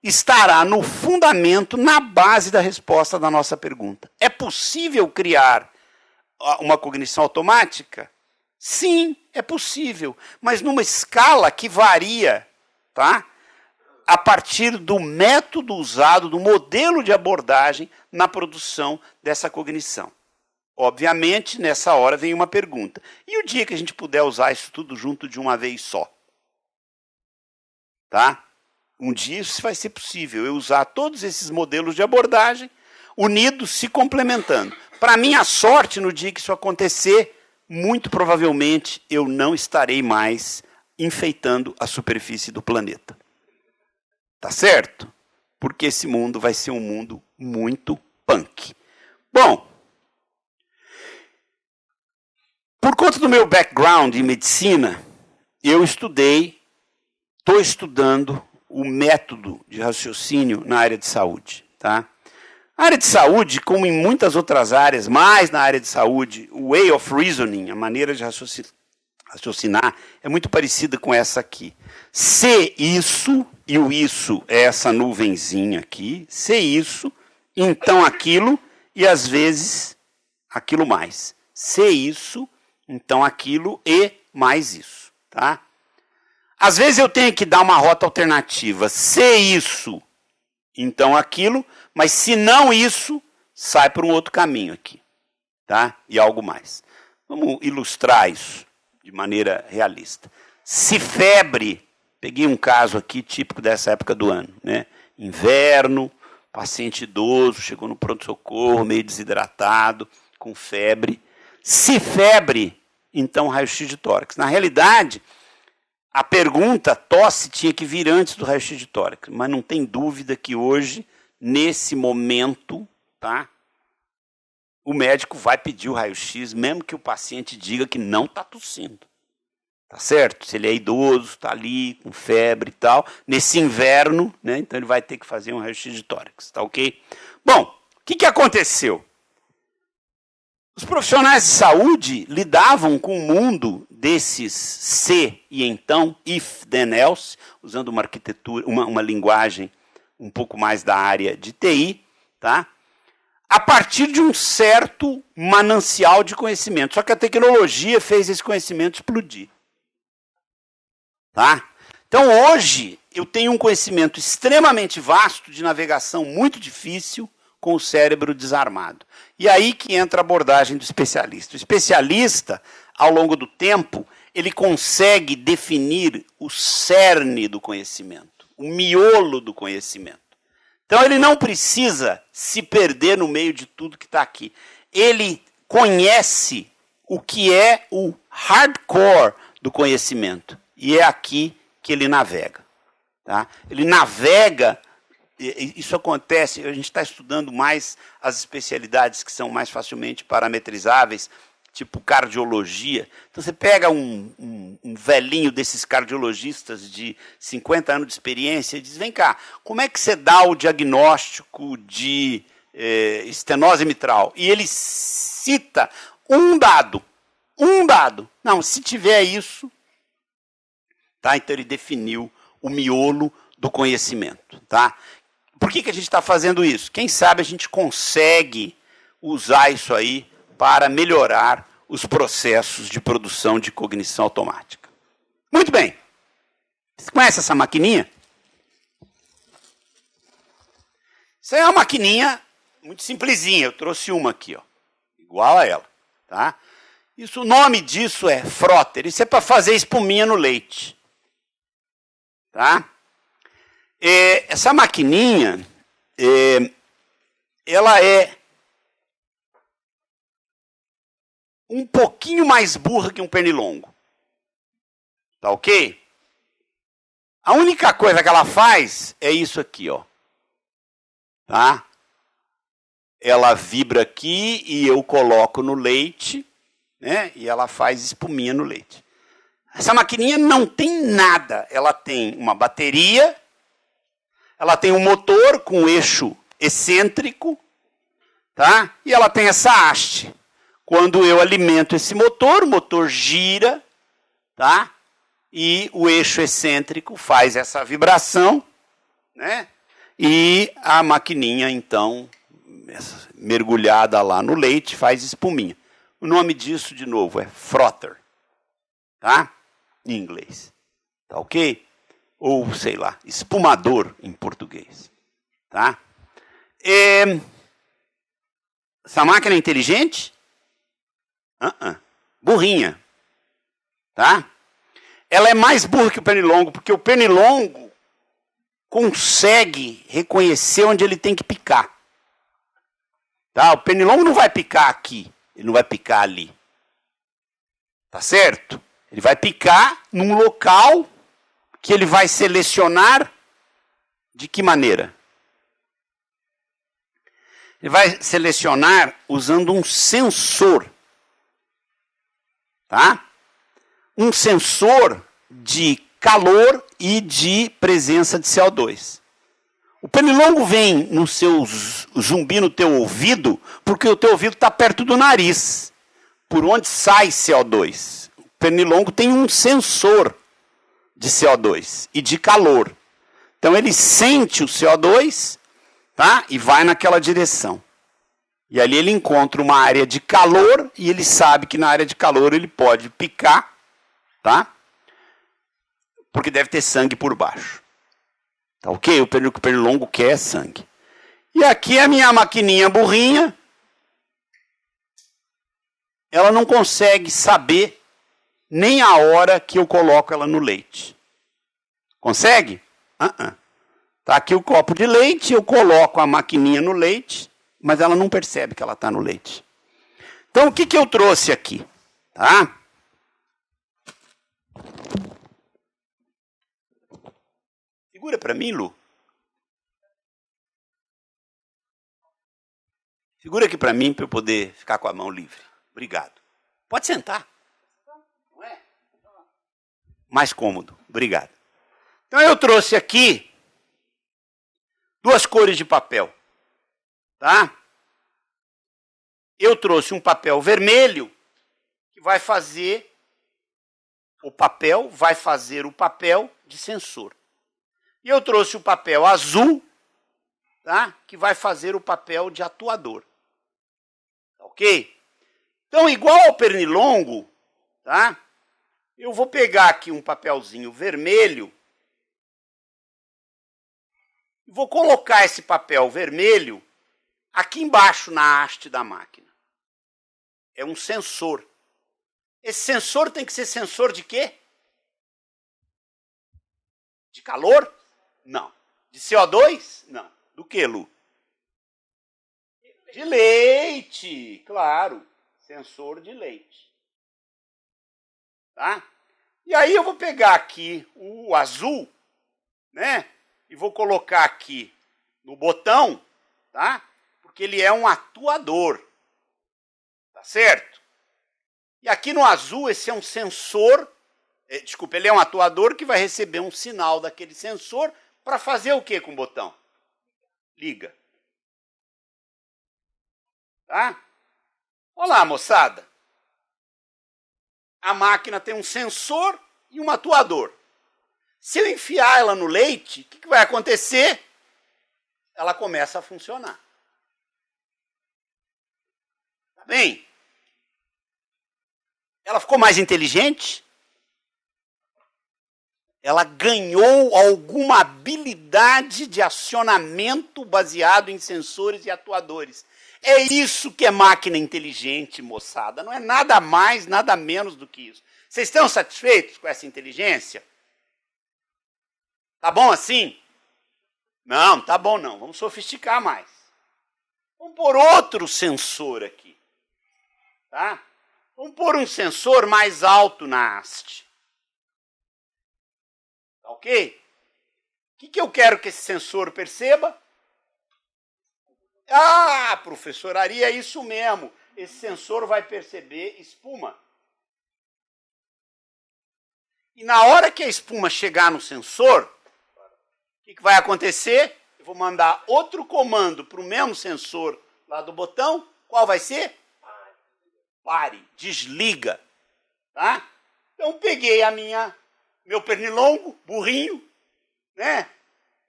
estará no fundamento, na base da resposta da nossa pergunta. É possível criar uma cognição automática? Sim, é possível, mas numa escala que varia, tá? A partir do método usado, do modelo de abordagem na produção dessa cognição. Obviamente, nessa hora vem uma pergunta. E o dia que a gente puder usar isso tudo junto de uma vez só? Tá? Um dia isso vai ser possível, eu usar todos esses modelos de abordagem, unidos, se complementando. Para minha sorte, no dia que isso acontecer, muito provavelmente eu não estarei mais enfeitando a superfície do planeta. Tá certo? Porque esse mundo vai ser um mundo muito punk. Bom, por conta do meu background em medicina, eu estou estudando o método de raciocínio na área de saúde. Tá? A área de saúde, como em muitas outras áreas, mais na área de saúde, o way of reasoning, a maneira de raciocinar, é muito parecida com essa aqui. Se isso, e o isso é essa nuvenzinha aqui, se isso, então aquilo, e às vezes aquilo mais. Se isso, então aquilo e mais isso. Tá? Às vezes eu tenho que dar uma rota alternativa. Se isso, então aquilo, mas se não isso, sai por um outro caminho aqui. Tá? E algo mais. Vamos ilustrar isso de maneira realista. Se febre, peguei um caso aqui típico dessa época do ano, né? Inverno, paciente idoso, chegou no pronto-socorro, meio desidratado, com febre. Se febre, então raio-x de tórax. Na realidade, a pergunta tosse tinha que vir antes do raio-x de tórax, mas não tem dúvida que hoje, nesse momento, tá? O médico vai pedir o raio-x, mesmo que o paciente diga que não está tossindo. Tá certo? Se ele é idoso, está ali com febre e tal, nesse inverno, né? Então ele vai ter que fazer um raio-x de tórax, tá ok? Bom, o que aconteceu? Os profissionais de saúde lidavam com o mundo desses se e então, if, then, else, usando uma arquitetura, uma linguagem um pouco mais da área de TI, tá? A partir de um certo manancial de conhecimento. Só que a tecnologia fez esse conhecimento explodir. Tá? Então hoje eu tenho um conhecimento extremamente vasto de navegação muito difícil com o cérebro desarmado. E aí que entra a abordagem do especialista. O especialista, ao longo do tempo, ele consegue definir o cerne do conhecimento, o miolo do conhecimento. Então ele não precisa se perder no meio de tudo que está aqui. Ele conhece o que é o hardcore do conhecimento. E é aqui que ele navega. Tá? Ele navega, isso acontece, a gente está estudando mais as especialidades que são mais facilmente parametrizáveis, tipo cardiologia. Então você pega um velhinho desses cardiologistas de 50 anos de experiência e diz, vem cá, como é que você dá o diagnóstico de estenose mitral? E ele cita um dado. Não, se tiver isso, tá? Então ele definiu o miolo do conhecimento. Tá? Por que a gente está fazendo isso? Quem sabe a gente consegue usar isso aí para melhorar os processos de produção de cognição automática. Muito bem. Você conhece essa maquininha? Isso é uma maquininha muito simplesinha. Eu trouxe uma aqui, ó, igual a ela. Tá? Isso, o nome disso é fróter. Isso é para fazer espuminha no leite. Tá? Essa maquininha, ela é um pouquinho mais burra que um pernilongo. Tá ok? A única coisa que ela faz é isso aqui, ó. Tá? Ela vibra aqui e eu coloco no leite, né? E ela faz espuminha no leite. Essa maquininha não tem nada. Ela tem uma bateria, ela tem um motor com eixo excêntrico, tá? E ela tem essa haste. Quando eu alimento esse motor, o motor gira, tá? E o eixo excêntrico faz essa vibração, né? E a maquininha, então, mergulhada lá no leite, faz espuminha. O nome disso, de novo, é frother. Tá? Em inglês. Tá ok? Ou, sei lá, espumador em português. Tá? Essa máquina é inteligente? Burrinha. Tá? Ela é mais burra que o pernilongo, porque o pernilongo consegue reconhecer onde ele tem que picar. Tá? O pernilongo não vai picar aqui, ele não vai picar ali. Tá certo? Ele vai picar num local que ele vai selecionar de que maneira? Ele vai selecionar usando um sensor. Tá? Um sensor de calor e de presença de CO2. O pernilongo vem no seu zumbi no teu ouvido, porque o teu ouvido está perto do nariz, por onde sai CO2. O pernilongo tem um sensor de CO2 e de calor. Então ele sente o CO2, tá? E vai naquela direção. E ali ele encontra uma área de calor e ele sabe que na área de calor ele pode picar, tá? Porque deve ter sangue por baixo. Tá ok? O pernilongo quer sangue. E aqui a minha maquininha burrinha, ela não consegue saber nem a hora que eu coloco ela no leite. Consegue? Tá aqui o copo de leite, eu coloco a maquininha no leite, mas ela não percebe que ela está no leite. Então o que eu trouxe aqui? Tá? Segura para mim, Lu. Segura aqui para mim, para eu poder ficar com a mão livre. Obrigado. Pode sentar. Não é? Mais cômodo. Obrigado. Então eu trouxe aqui 2 cores de papel. Tá? Eu trouxe um papel vermelho que vai fazer o papel de sensor. E eu trouxe o papel azul, tá? Que vai fazer o papel de atuador. Ok? Então, igual ao pernilongo, tá? Eu vou pegar aqui um papelzinho vermelho e vou colocar esse papel vermelho aqui embaixo na haste da máquina. É um sensor. Esse sensor tem que ser sensor de quê? De calor? Não. De CO2? Não. Do que, Lu? De leite, claro. Sensor de leite. Tá? E aí eu vou pegar aqui o azul, né? E vou colocar aqui no botão, tá? Porque ele é um atuador. Tá certo? E aqui no azul, esse é um sensor, ele é um atuador que vai receber um sinal daquele sensor para fazer o que com o botão? Liga. Tá? Olá, moçada. A máquina tem um sensor e um atuador. Se eu enfiar ela no leite, o que vai acontecer? Ela começa a funcionar. Tá bem? Ela ficou mais inteligente? Ela ganhou alguma habilidade de acionamento baseado em sensores e atuadores. É isso que é máquina inteligente, moçada. Não é nada mais, nada menos do que isso. Vocês estão satisfeitos com essa inteligência? Tá bom assim? Não, tá bom não. Vamos sofisticar mais. Vamos pôr outro sensor aqui. Tá? Vamos pôr um sensor mais alto na haste. Tá ok? O que eu quero que esse sensor perceba? Ah, professor Ari, é isso mesmo. Esse sensor vai perceber espuma. E na hora que a espuma chegar no sensor, o que vai acontecer? Eu vou mandar outro comando para o mesmo sensor lá do botão. Qual vai ser? Pare, desliga. Tá? Então peguei meu pernilongo, burrinho, né?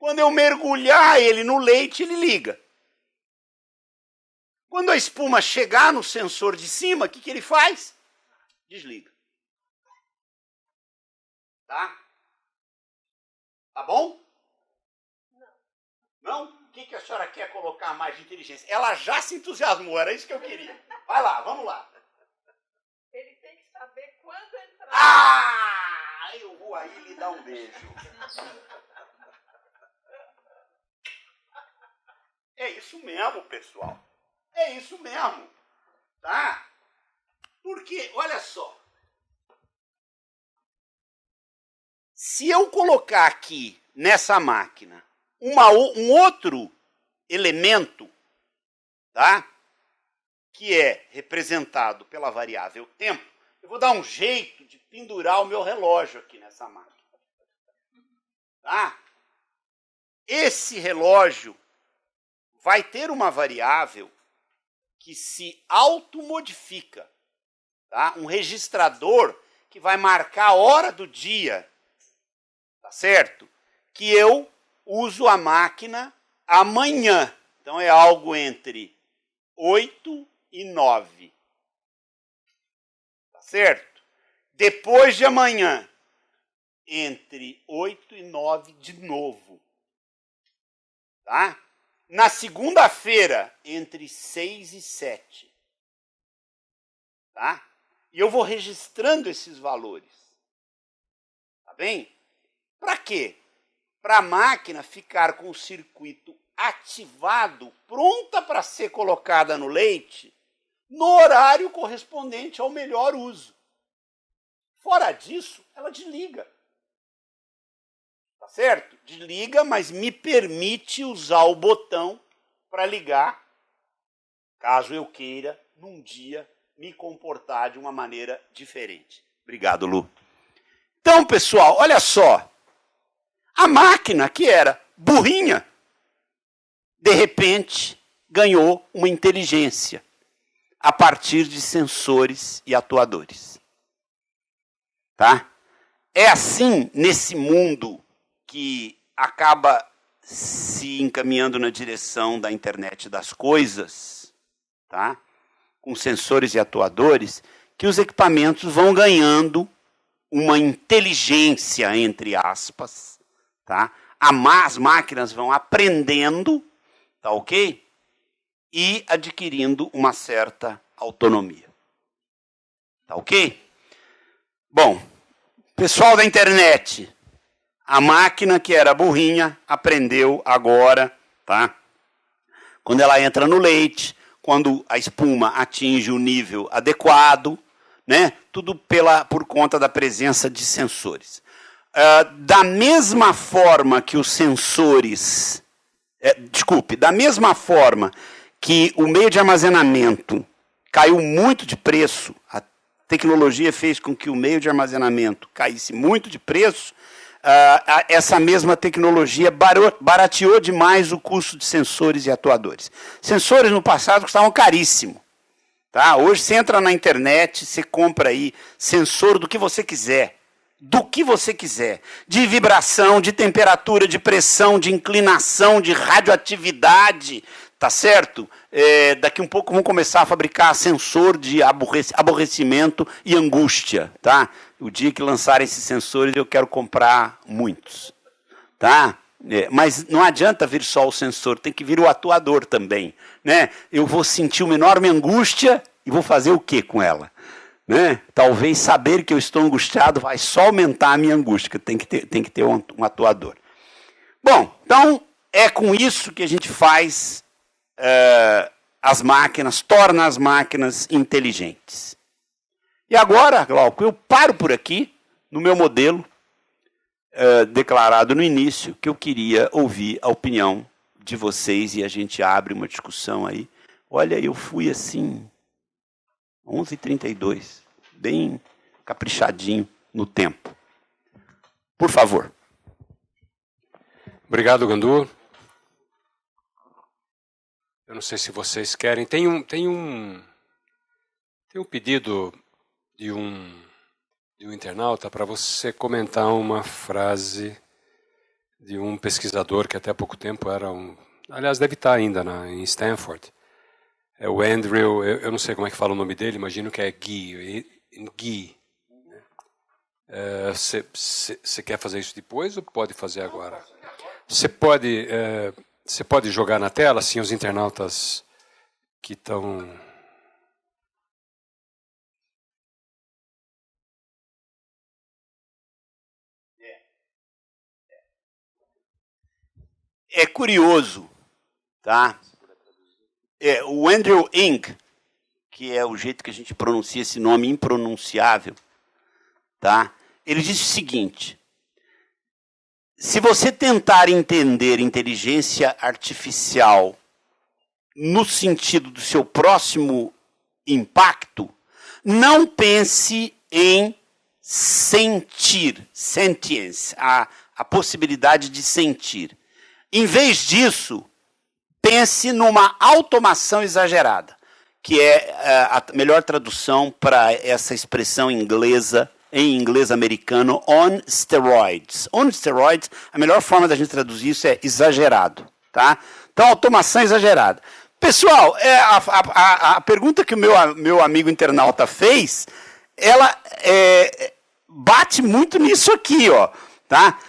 Quando eu mergulhar ele no leite, ele liga. Quando a espuma chegar no sensor de cima, o que ele faz? Desliga. Tá? Tá bom? Não? O que a senhora quer colocar mais de inteligência? Ela já se entusiasmou, era isso que eu queria. Vai lá, vamos lá. Ele tem que saber quando entrar. Ah! Eu vou aí lhe dar um beijo. É isso mesmo, pessoal. É isso mesmo. Tá? Porque, olha só. Se eu colocar aqui, nessa máquina, um outro elemento, tá? Que é representado pela variável tempo, eu vou dar um jeito de pendurar o meu relógio aqui nessa máquina. Tá? Esse relógio vai ter uma variável que se automodifica. Tá? Um registrador que vai marcar a hora do dia, tá certo? Que eu uso a máquina amanhã. Então é algo entre 8 e 9. Tá certo? Depois de amanhã, entre 8 e 9 de novo. Tá? Na segunda-feira, entre 6 e 7. Tá? E eu vou registrando esses valores. Tá bem? Para quê? Para a máquina ficar com o circuito ativado, pronta para ser colocada no leite, no horário correspondente ao melhor uso. Fora disso, ela desliga. Tá certo? Desliga, mas me permite usar o botão para ligar, caso eu queira, num dia, me comportar de uma maneira diferente. Obrigado, Lu. Então, pessoal, olha só. A máquina, que era burrinha, de repente ganhou uma inteligência a partir de sensores e atuadores. Tá? É assim, nesse mundo que acaba se encaminhando na direção da internet das coisas, tá? Com sensores e atuadores, que os equipamentos vão ganhando uma inteligência, entre aspas, tá? As máquinas vão aprendendo, tá ok? E adquirindo uma certa autonomia. Tá ok? Bom, pessoal da internet, a máquina que era burrinha aprendeu agora, tá? Quando ela entra no leite, quando a espuma atinge o nível adequado, né? Tudo por conta da presença de sensores. Da mesma forma que os sensores... da mesma forma que o meio de armazenamento caiu muito de preço, a tecnologia fez com que o meio de armazenamento caísse muito de preço, essa mesma tecnologia barateou demais o custo de sensores e atuadores. Sensores no passado custavam caríssimo. Tá? Hoje você entra na internet, você compra aí sensor do que você quiser. Do que você quiser. De vibração, de temperatura, de pressão, de inclinação, de radioatividade. Tá certo? Daqui um pouco vão começar a fabricar sensor de aborrecimento e angústia. Tá? O dia que lançarem esses sensores, eu quero comprar muitos. Tá? Mas não adianta vir só o sensor, tem que vir o atuador também. Né? Eu vou sentir uma enorme angústia e vou fazer o que com ela? Né? Talvez saber que eu estou angustiado vai só aumentar a minha angústia, tem que ter um atuador. Bom, então é com isso que a gente faz as máquinas, torna as máquinas inteligentes. E agora, Glauco, eu paro por aqui, no meu modelo, declarado no início, que eu queria ouvir a opinião de vocês e a gente abre uma discussão aí. Olha, eu fui assim, 11h32, bem caprichadinho no tempo. Por favor. Obrigado, Gandu. Eu não sei se vocês querem. Tem um pedido de um internauta para você comentar uma frase de um pesquisador que até há pouco tempo era aliás, deve estar ainda em Stanford. É o Andrew, eu não sei como é que fala o nome dele, imagino que é Guy. Você quer fazer isso depois ou pode fazer agora? Você pode jogar na tela, assim, os internautas que estão... É curioso, tá? O Andrew Ng, que é o jeito que a gente pronuncia esse nome impronunciável, tá? Ele disse o seguinte: se você tentar entender inteligência artificial no sentido do seu próximo impacto, não pense em sentir, sentience, a possibilidade de sentir. Em vez disso, pense numa automação exagerada, que é a melhor tradução para essa expressão inglesa, em inglês americano, on steroids. On steroids, a melhor forma da gente traduzir isso é exagerado, tá? Então, automação exagerada. Pessoal, a pergunta que o meu amigo internauta fez, ela bate muito nisso aqui, ó, tá?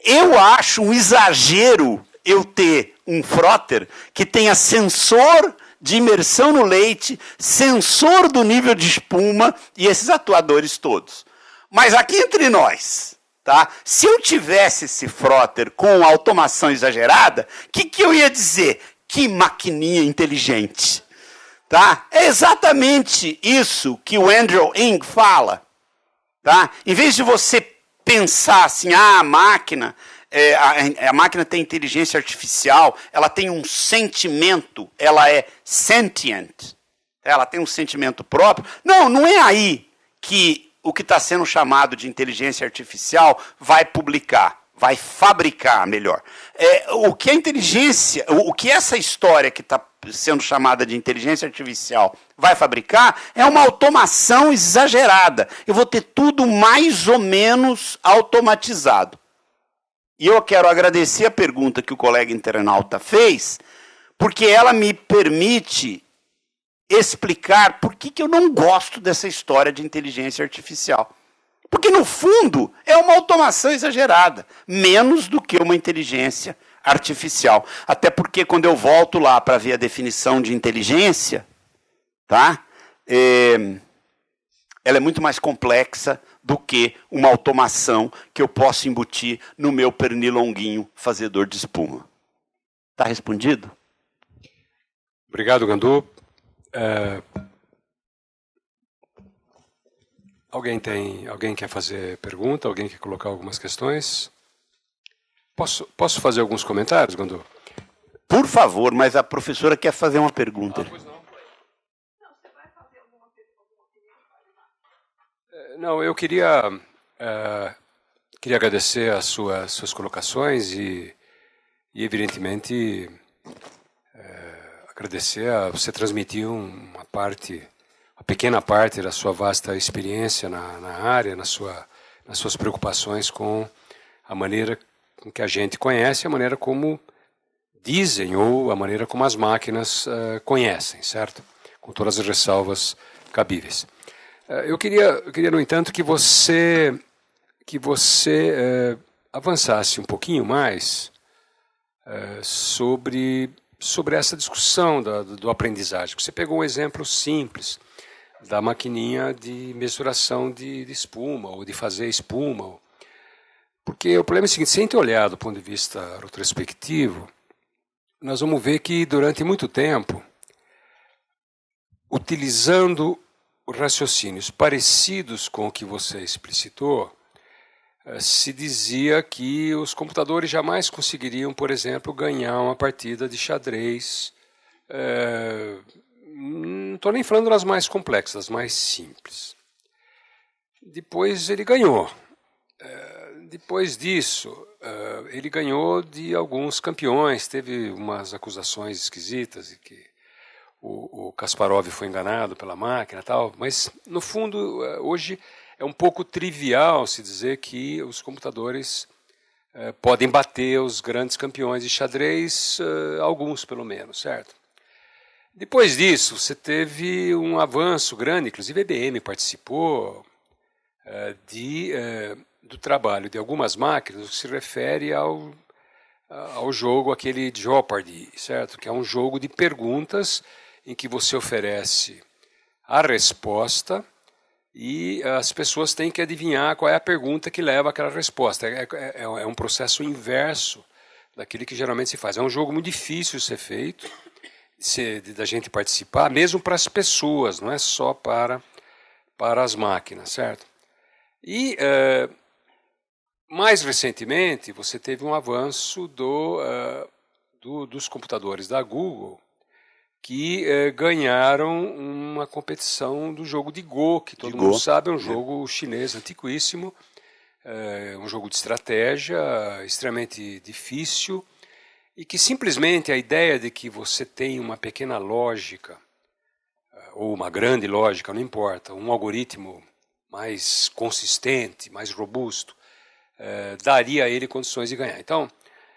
Eu acho um exagero eu ter um frotter que tenha sensor de imersão no leite, sensor do nível de espuma e esses atuadores todos. Mas aqui entre nós, tá? Se eu tivesse esse frotter com automação exagerada, o que eu ia dizer? Que maquininha inteligente. Tá? É exatamente isso que o Andrew Ng fala. Tá? Em vez de você pensar assim, a máquina tem inteligência artificial, ela tem um sentimento, ela é sentient, ela tem um sentimento próprio. Não é aí que o que está sendo chamado de inteligência artificial vai fabricar melhor. O que a inteligência, o que essa história que está sendo chamada de inteligência artificial vai fabricar é uma automação exagerada. Eu vou ter tudo mais ou menos automatizado. E eu quero agradecer a pergunta que o colega internauta fez, porque ela me permite explicar por que eu não gosto dessa história de inteligência artificial. Porque, no fundo, é uma automação exagerada, menos do que uma inteligência artificial. Até porque, quando eu volto lá para ver a definição de inteligência, tá? Ela é muito mais complexa do que uma automação que eu posso embutir no meu pernilonguinho fazedor de espuma. Está respondido? Obrigado, Gandu. Alguém quer fazer pergunta? Alguém quer colocar algumas questões? Posso fazer alguns comentários, Gandu? Por favor, mas a professora quer fazer uma pergunta. Pois não. Não, eu queria agradecer as suas colocações e evidentemente, agradecer a você transmitir uma pequena parte da sua vasta experiência na área, nas suas preocupações com a maneira com que a gente conhece, a maneira como dizem ou a maneira como as máquinas conhecem, certo? Com todas as ressalvas cabíveis. Eu queria, no entanto, que você avançasse um pouquinho mais sobre essa discussão do aprendizagem. Você pegou um exemplo simples da maquininha de mensuração de espuma, ou de fazer espuma. Porque o problema é o seguinte: se a gente olhar do ponto de vista retrospectivo, nós vamos ver que durante muito tempo, utilizando raciocínios parecidos com o que você explicitou, se dizia que os computadores jamais conseguiriam, por exemplo, ganhar uma partida de xadrez. Não estou nem falando das mais complexas, das mais simples. Depois ele ganhou. Depois disso, ele ganhou de alguns campeões. Teve umas acusações esquisitas de que o Kasparov foi enganado pela máquina e tal, mas, no fundo, hoje é um pouco trivial se dizer que os computadores podem bater os grandes campeões de xadrez, alguns pelo menos, certo? Depois disso, você teve um avanço grande, inclusive a IBM participou do trabalho de algumas máquinas, que se refere ao jogo, aquele Jeopardy, certo? Que é um jogo de perguntas em que você oferece a resposta e as pessoas têm que adivinhar qual é a pergunta que leva àquela resposta. É um processo inverso daquilo que geralmente se faz. É um jogo muito difícil de ser feito, da gente participar, mesmo para as pessoas, não é só para as máquinas, certo? E mais recentemente você teve um avanço dos computadores da Google que ganharam uma competição do jogo de Go, que todo mundo sabe, é um jogo chinês antiquíssimo, um jogo de estratégia extremamente difícil, e que simplesmente a ideia de que você tem uma pequena lógica, ou uma grande lógica, não importa, um algoritmo mais consistente, mais robusto, daria a ele condições de ganhar. Então,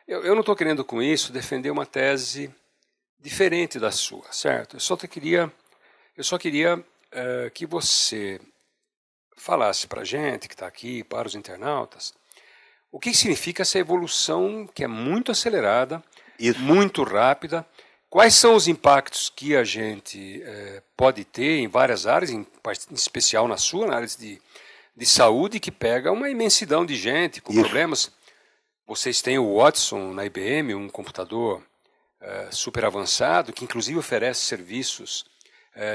eu não estou querendo com isso defender uma tese diferente da sua, certo? Eu só queria que você falasse para a gente que está aqui, para os internautas, o que significa essa evolução que é muito acelerada, muito rápida, quais são os impactos que a gente pode ter em várias áreas, em especial na sua, na área de saúde, que pega uma imensidão de gente com problemas. Vocês têm o Watson na IBM, um computador super avançado, que inclusive oferece serviços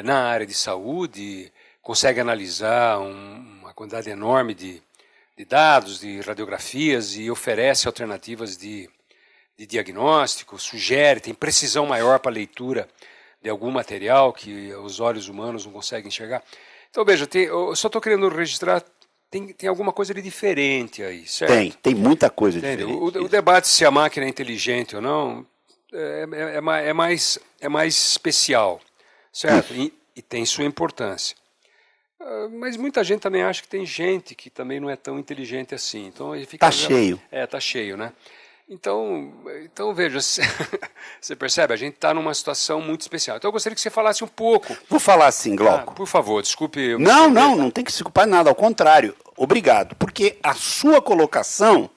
na área de saúde, consegue analisar uma quantidade enorme de dados, de radiografias, e oferece alternativas de diagnóstico, tem precisão maior para a leitura de algum material que os olhos humanos não conseguem enxergar. Então, veja, eu só estou querendo registrar, tem alguma coisa de diferente aí, certo? Tem muita coisa diferente. O debate se a máquina é inteligente ou não é mais especial, certo? E tem sua importância. Mas muita gente também acha que tem gente que também não é tão inteligente assim. Então, está cheio. Está cheio, né? Então veja, você percebe, a gente está numa situação muito especial. Então eu gostaria que você falasse um pouco. Vou falar assim, Glauco. Por favor, desculpe. Não tem que se culpar nada, ao contrário. Obrigado, porque a sua colocação,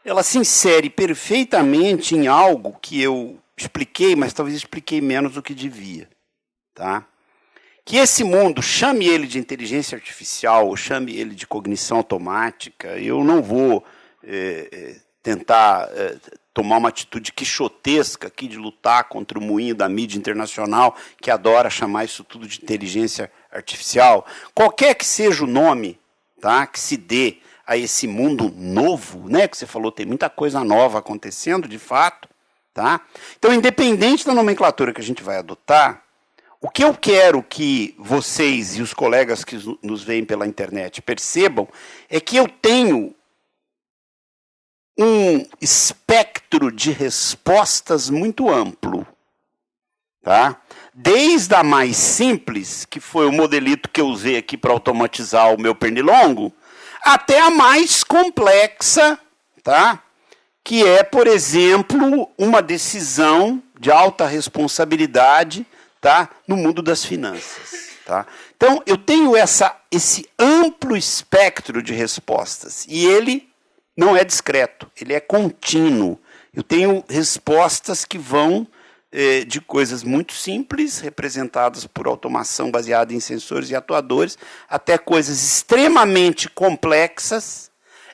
ela se insere perfeitamente em algo que eu expliquei, mas talvez expliquei menos do que devia, tá? Que esse mundo, chame ele de inteligência artificial, ou chame ele de cognição automática, eu não vou tentar tomar uma atitude quixotesca aqui de lutar contra o moinho da mídia internacional, que adora chamar isso tudo de inteligência artificial. Qualquer que seja o nome, tá, que se dê a esse mundo novo, né, que você falou, tem muita coisa nova acontecendo, de fato. Tá? Então, independente da nomenclatura que a gente vai adotar, o que eu quero que vocês e os colegas que nos veem pela internet percebam é que eu tenho um espectro de respostas muito amplo. Tá? Desde a mais simples, que foi o modelito que eu usei aqui para automatizar o meu pernilongo, até a mais complexa, tá? Que é, por exemplo, uma decisão de alta responsabilidade, tá? No mundo das finanças. Tá? Então, eu tenho esse amplo espectro de respostas, e ele não é discreto, ele é contínuo. Eu tenho respostas que vão de coisas muito simples, representadas por automação baseada em sensores e atuadores, até coisas extremamente complexas,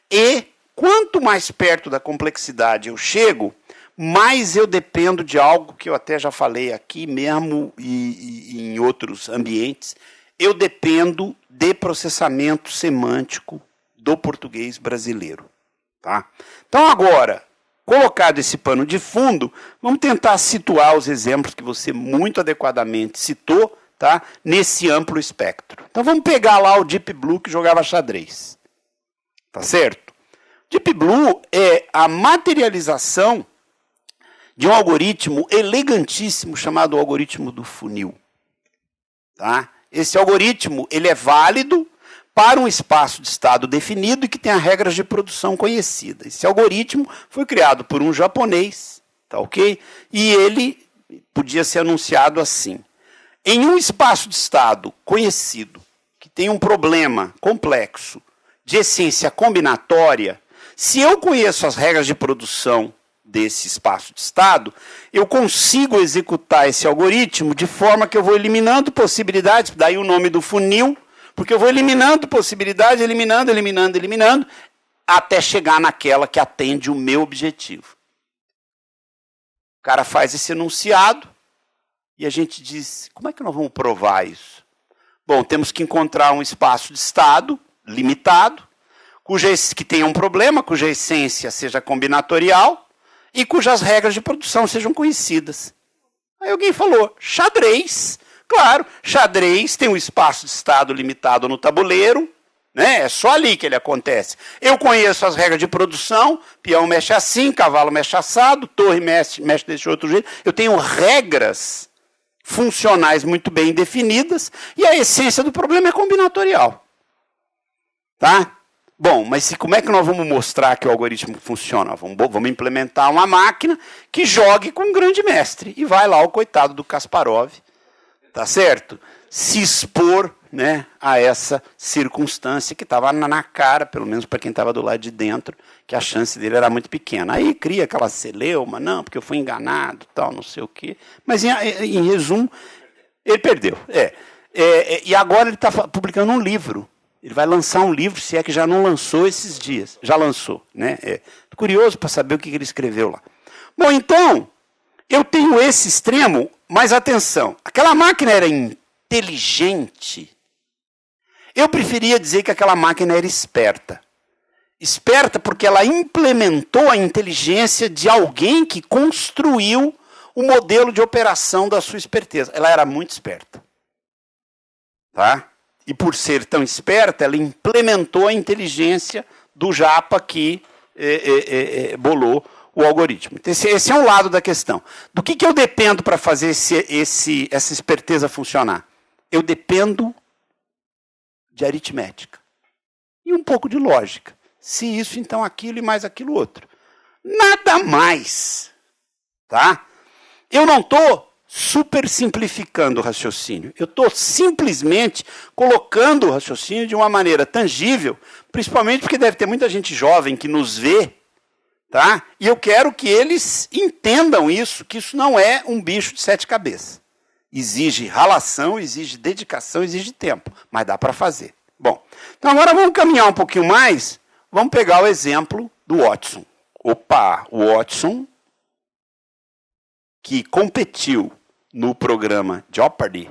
e quanto mais perto da complexidade eu chego, mais eu dependo de algo que eu até já falei aqui mesmo e em outros ambientes. Eu dependo de processamento semântico do português brasileiro. Tá? Então, agora, colocado esse pano de fundo, vamos tentar situar os exemplos que você muito adequadamente citou, tá? Nesse amplo espectro. Então, vamos pegar lá o Deep Blue que jogava xadrez. Tá certo? Deep Blue é a materialização de um algoritmo elegantíssimo chamado algoritmo do funil. Tá? Esse algoritmo ele é válido para um espaço de estado definido e que tenha regras de produção conhecidas. Esse algoritmo foi criado por um japonês, tá ok? E ele podia ser anunciado assim. Em um espaço de estado conhecido, que tem um problema complexo de essência combinatória, se eu conheço as regras de produção desse espaço de estado, eu consigo executar esse algoritmo de forma que eu vou eliminando possibilidades, daí o nome do funil, porque eu vou eliminando possibilidades, eliminando, até chegar naquela que atende o meu objetivo. O cara faz esse enunciado e a gente diz, como é que nós vamos provar isso? Bom, temos que encontrar um espaço de estado limitado, que tenha um problema, cuja essência seja combinatorial e cujas regras de produção sejam conhecidas. Aí alguém falou, xadrez. Claro, xadrez tem um espaço de estado limitado no tabuleiro, né? É só ali que ele acontece. Eu conheço as regras de produção, peão mexe assim, cavalo mexe assado, torre mexe desse outro jeito. Eu tenho regras funcionais muito bem definidas e a essência do problema é combinatorial. Tá? Bom, mas como é que nós vamos mostrar que o algoritmo funciona? Vamos implementar uma máquina que jogue com um grande mestre. E vai lá o coitado do Kasparov, tá certo? Se expor, né, a essa circunstância que estava na cara, pelo menos para quem estava do lado de dentro, que a chance dele era muito pequena. Aí cria aquela celeuma, não, porque eu fui enganado, tal, não sei o quê. Mas, em resumo, ele perdeu. E agora ele está publicando um livro. Ele vai lançar um livro, se é que já não lançou esses dias. Já lançou, né? Tô curioso para saber o que ele escreveu lá. Bom, então, eu tenho esse extremo, mas atenção, aquela máquina era inteligente. Eu preferia dizer que aquela máquina era esperta. Esperta porque ela implementou a inteligência de alguém que construiu o modelo de operação da sua esperteza. Ela era muito esperta. Tá? E por ser tão esperta, ela implementou a inteligência do japa que bolou o algoritmo. Então, esse é um lado da questão. Do que eu dependo para fazer essa esperteza funcionar? Eu dependo de aritmética. E um pouco de lógica. Se isso, então aquilo e mais aquilo outro. Nada mais. Tá? Eu não estou super simplificando o raciocínio. Eu estou simplesmente colocando o raciocínio de uma maneira tangível, principalmente porque deve ter muita gente jovem que nos vê, tá? E eu quero que eles entendam isso, que isso não é um bicho de 7 cabeças. Exige ralação, exige dedicação, exige tempo, mas dá para fazer. Bom, então agora vamos caminhar um pouquinho mais, vamos pegar o exemplo do Watson. Opa, o Watson, que competiu no programa Jeopardy,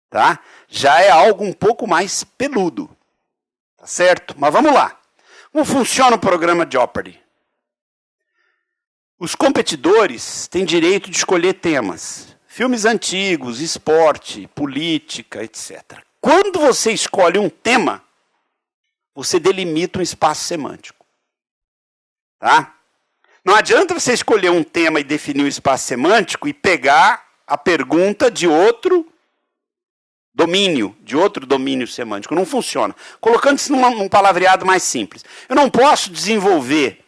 tá? Já é algo um pouco mais peludo, tá certo? Mas vamos lá. Como funciona o programa Jeopardy? Os competidores têm direito de escolher temas. Filmes antigos, esporte, política, etc. Quando você escolhe um tema, você delimita um espaço semântico. Tá? Não adianta você escolher um tema e definir um espaço semântico e pegar a pergunta de outro domínio semântico. Não funciona. Colocando isso num palavreado mais simples. Eu não posso desenvolver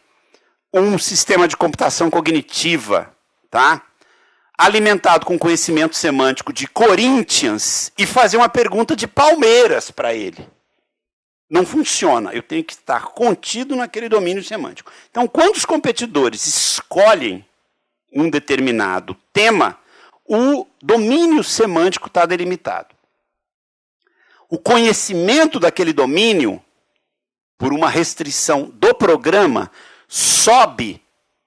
um sistema de computação cognitiva, tá? Alimentado com conhecimento semântico de Corinthians e fazer uma pergunta de Palmeiras para ele. Não funciona. Eu tenho que estar contido naquele domínio semântico. Então, quando os competidores escolhem um determinado tema, o domínio semântico está delimitado. O conhecimento daquele domínio, por uma restrição do programa, sobe,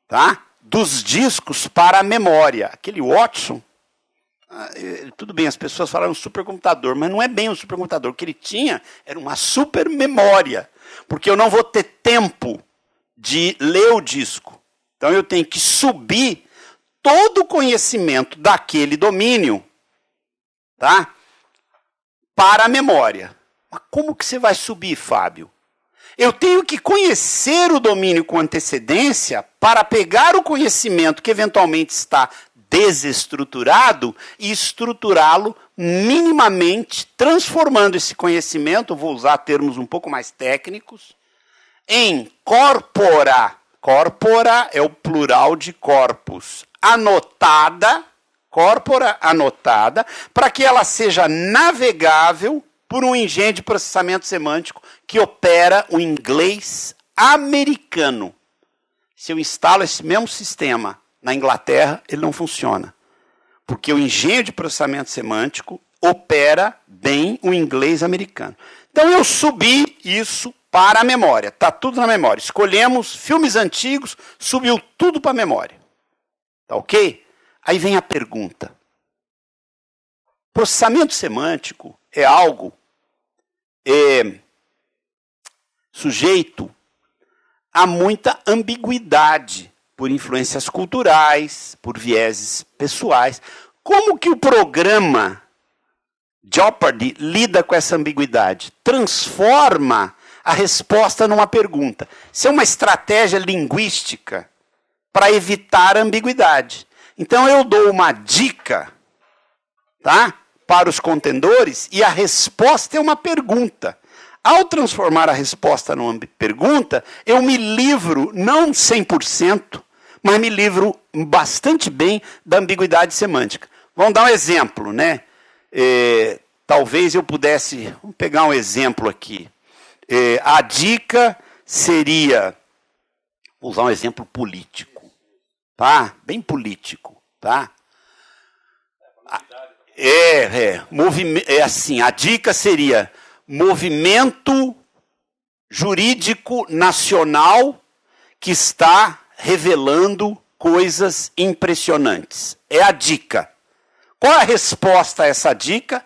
tá, dos discos para a memória. Aquele Watson, tudo bem, as pessoas falaram supercomputador, mas não é bem um supercomputador. O que ele tinha era uma super memória, porque eu não vou ter tempo de ler o disco. Então eu tenho que subir todo o conhecimento daquele domínio, tá, para a memória. Mas como que você vai subir, Fábio? Eu tenho que conhecer o domínio com antecedência para pegar o conhecimento que eventualmente está desestruturado e estruturá-lo minimamente, transformando esse conhecimento, vou usar termos um pouco mais técnicos, em corpora. Corpora é o plural de corpus. Anotada, corpora anotada, para que ela seja navegável por um engenho de processamento semântico que opera o inglês americano. Se eu instalo esse mesmo sistema na Inglaterra, ele não funciona. Porque o engenho de processamento semântico opera bem o inglês americano. Então eu subi isso para a memória. Está tudo na memória. Escolhemos filmes antigos, subiu tudo para a memória. Tá ok? Aí vem a pergunta. Processamento semântico é algo sujeito a muita ambiguidade por influências culturais, por vieses pessoais. Como que o programa Jeopardy lida com essa ambiguidade? Transforma a resposta numa pergunta. Isso é uma estratégia linguística para evitar a ambiguidade. Então eu dou uma dica, tá, para os contendores e a resposta é uma pergunta. Ao transformar a resposta numa pergunta, eu me livro, não 100%, mas me livro bastante bem da ambiguidade semântica. Vamos dar um exemplo, né? Talvez eu pudesse... Vamos pegar um exemplo aqui. A dica seria... Vou usar um exemplo político. Tá? Bem político. Tá? Assim, a dica seria... Movimento jurídico nacional que está revelando coisas impressionantes. É a dica. Qual é a resposta a essa dica?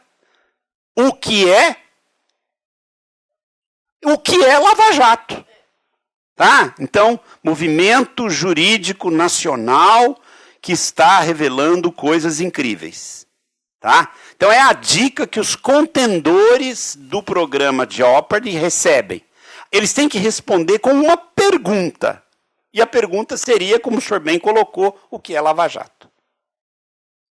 O que é Lava Jato. Tá? Então, movimento jurídico nacional que está revelando coisas incríveis. Tá? Então é a dica que os contendores do programa Jeopardy recebem. Eles têm que responder com uma pergunta. E a pergunta seria, como o senhor bem colocou, o que é Lava Jato.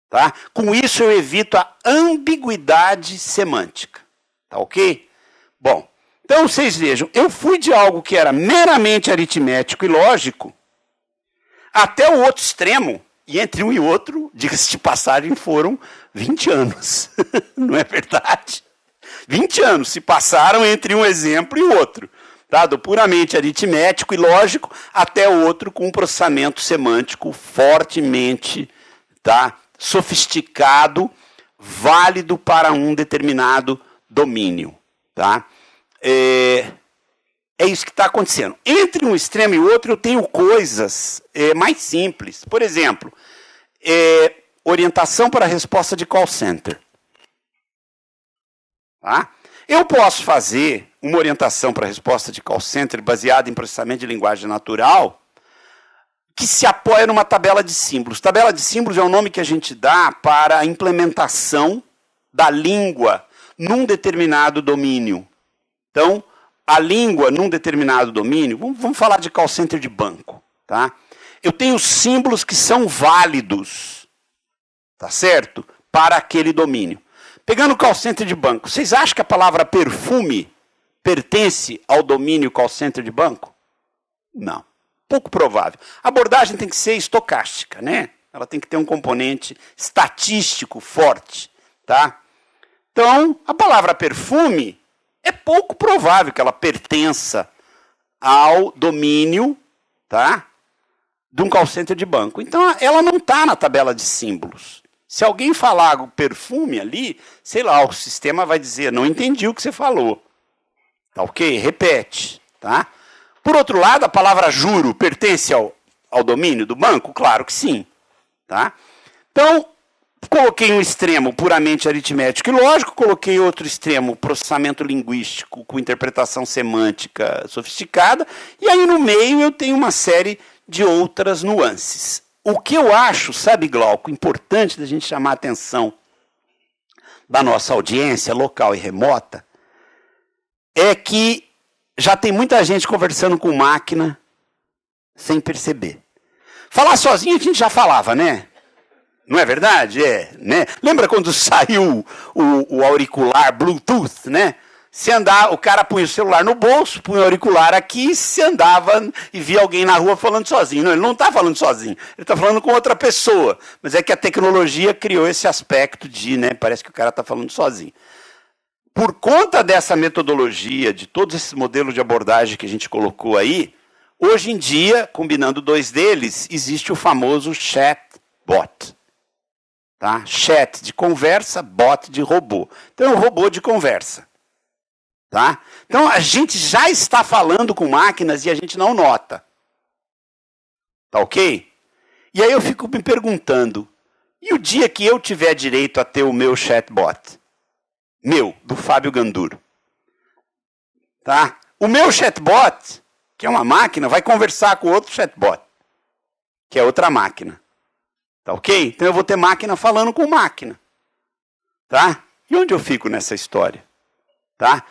Tá? Com isso eu evito a ambiguidade semântica. Tá ok? Bom, então vocês vejam, eu fui de algo que era meramente aritmético e lógico até o outro extremo. E entre um e outro, diga-se de passagem, foram 20 anos. Não é verdade? 20 anos se passaram entre um exemplo e o outro. Tá? Do puramente aritmético e lógico até o outro com um processamento semântico fortemente, tá, sofisticado, válido para um determinado domínio. Tá? É isso que está acontecendo. Entre um extremo e outro, eu tenho coisas mais simples. Por exemplo, orientação para a resposta de call center. Tá? Eu posso fazer uma orientação para a resposta de call center baseada em processamento de linguagem natural que se apoia numa tabela de símbolos. Tabela de símbolos é o nome que a gente dá para a implementação da língua num determinado domínio. Então, a língua num determinado domínio, vamos falar de call center de banco, tá? Eu tenho símbolos que são válidos, tá certo? Para aquele domínio. Pegando o call center de banco, vocês acham que a palavra perfume pertence ao domínio call center de banco? Não. Pouco provável. A abordagem tem que ser estocástica, né? Ela tem que ter um componente estatístico forte, tá? Então, a palavra perfume é pouco provável que ela pertença ao domínio, tá, de um call center de banco. Então, ela não está na tabela de símbolos. Se alguém falar perfume ali, sei lá, o sistema vai dizer, não entendi o que você falou. Tá ok? Repete. Tá? Por outro lado, a palavra juro pertence ao domínio do banco? Claro que sim. Tá? Então, coloquei um extremo puramente aritmético e lógico, coloquei outro extremo, processamento linguístico com interpretação semântica sofisticada, e aí no meio eu tenho uma série de outras nuances. O que eu acho, sabe, Glauco, importante da gente chamar a atenção da nossa audiência local e remota, é que já tem muita gente conversando com máquina sem perceber. Falar sozinho a gente já falava, né? Não é verdade? Né? Lembra quando saiu o auricular Bluetooth, né? Se andar, o cara punha o celular no bolso, punha o auricular aqui, se andava e via alguém na rua falando sozinho. Não, ele não está falando sozinho, ele está falando com outra pessoa. Mas é que a tecnologia criou esse aspecto de, né, parece que o cara está falando sozinho. Por conta dessa metodologia, de todos esses modelos de abordagem que a gente colocou aí, hoje em dia, combinando dois deles, existe o famoso chatbot. Tá? Chat de conversa, bot de robô. Então, é um robô de conversa. Tá? Então, a gente já está falando com máquinas e a gente não nota. Tá ok? E aí eu fico me perguntando, e o dia que eu tiver direito a ter o meu chatbot? Do Fábio Ganduro. Tá? O meu chatbot, que é uma máquina, vai conversar com outro chatbot, que é outra máquina. Tá ok? Então eu vou ter máquina falando com máquina. Tá? E onde eu fico nessa história? Tá?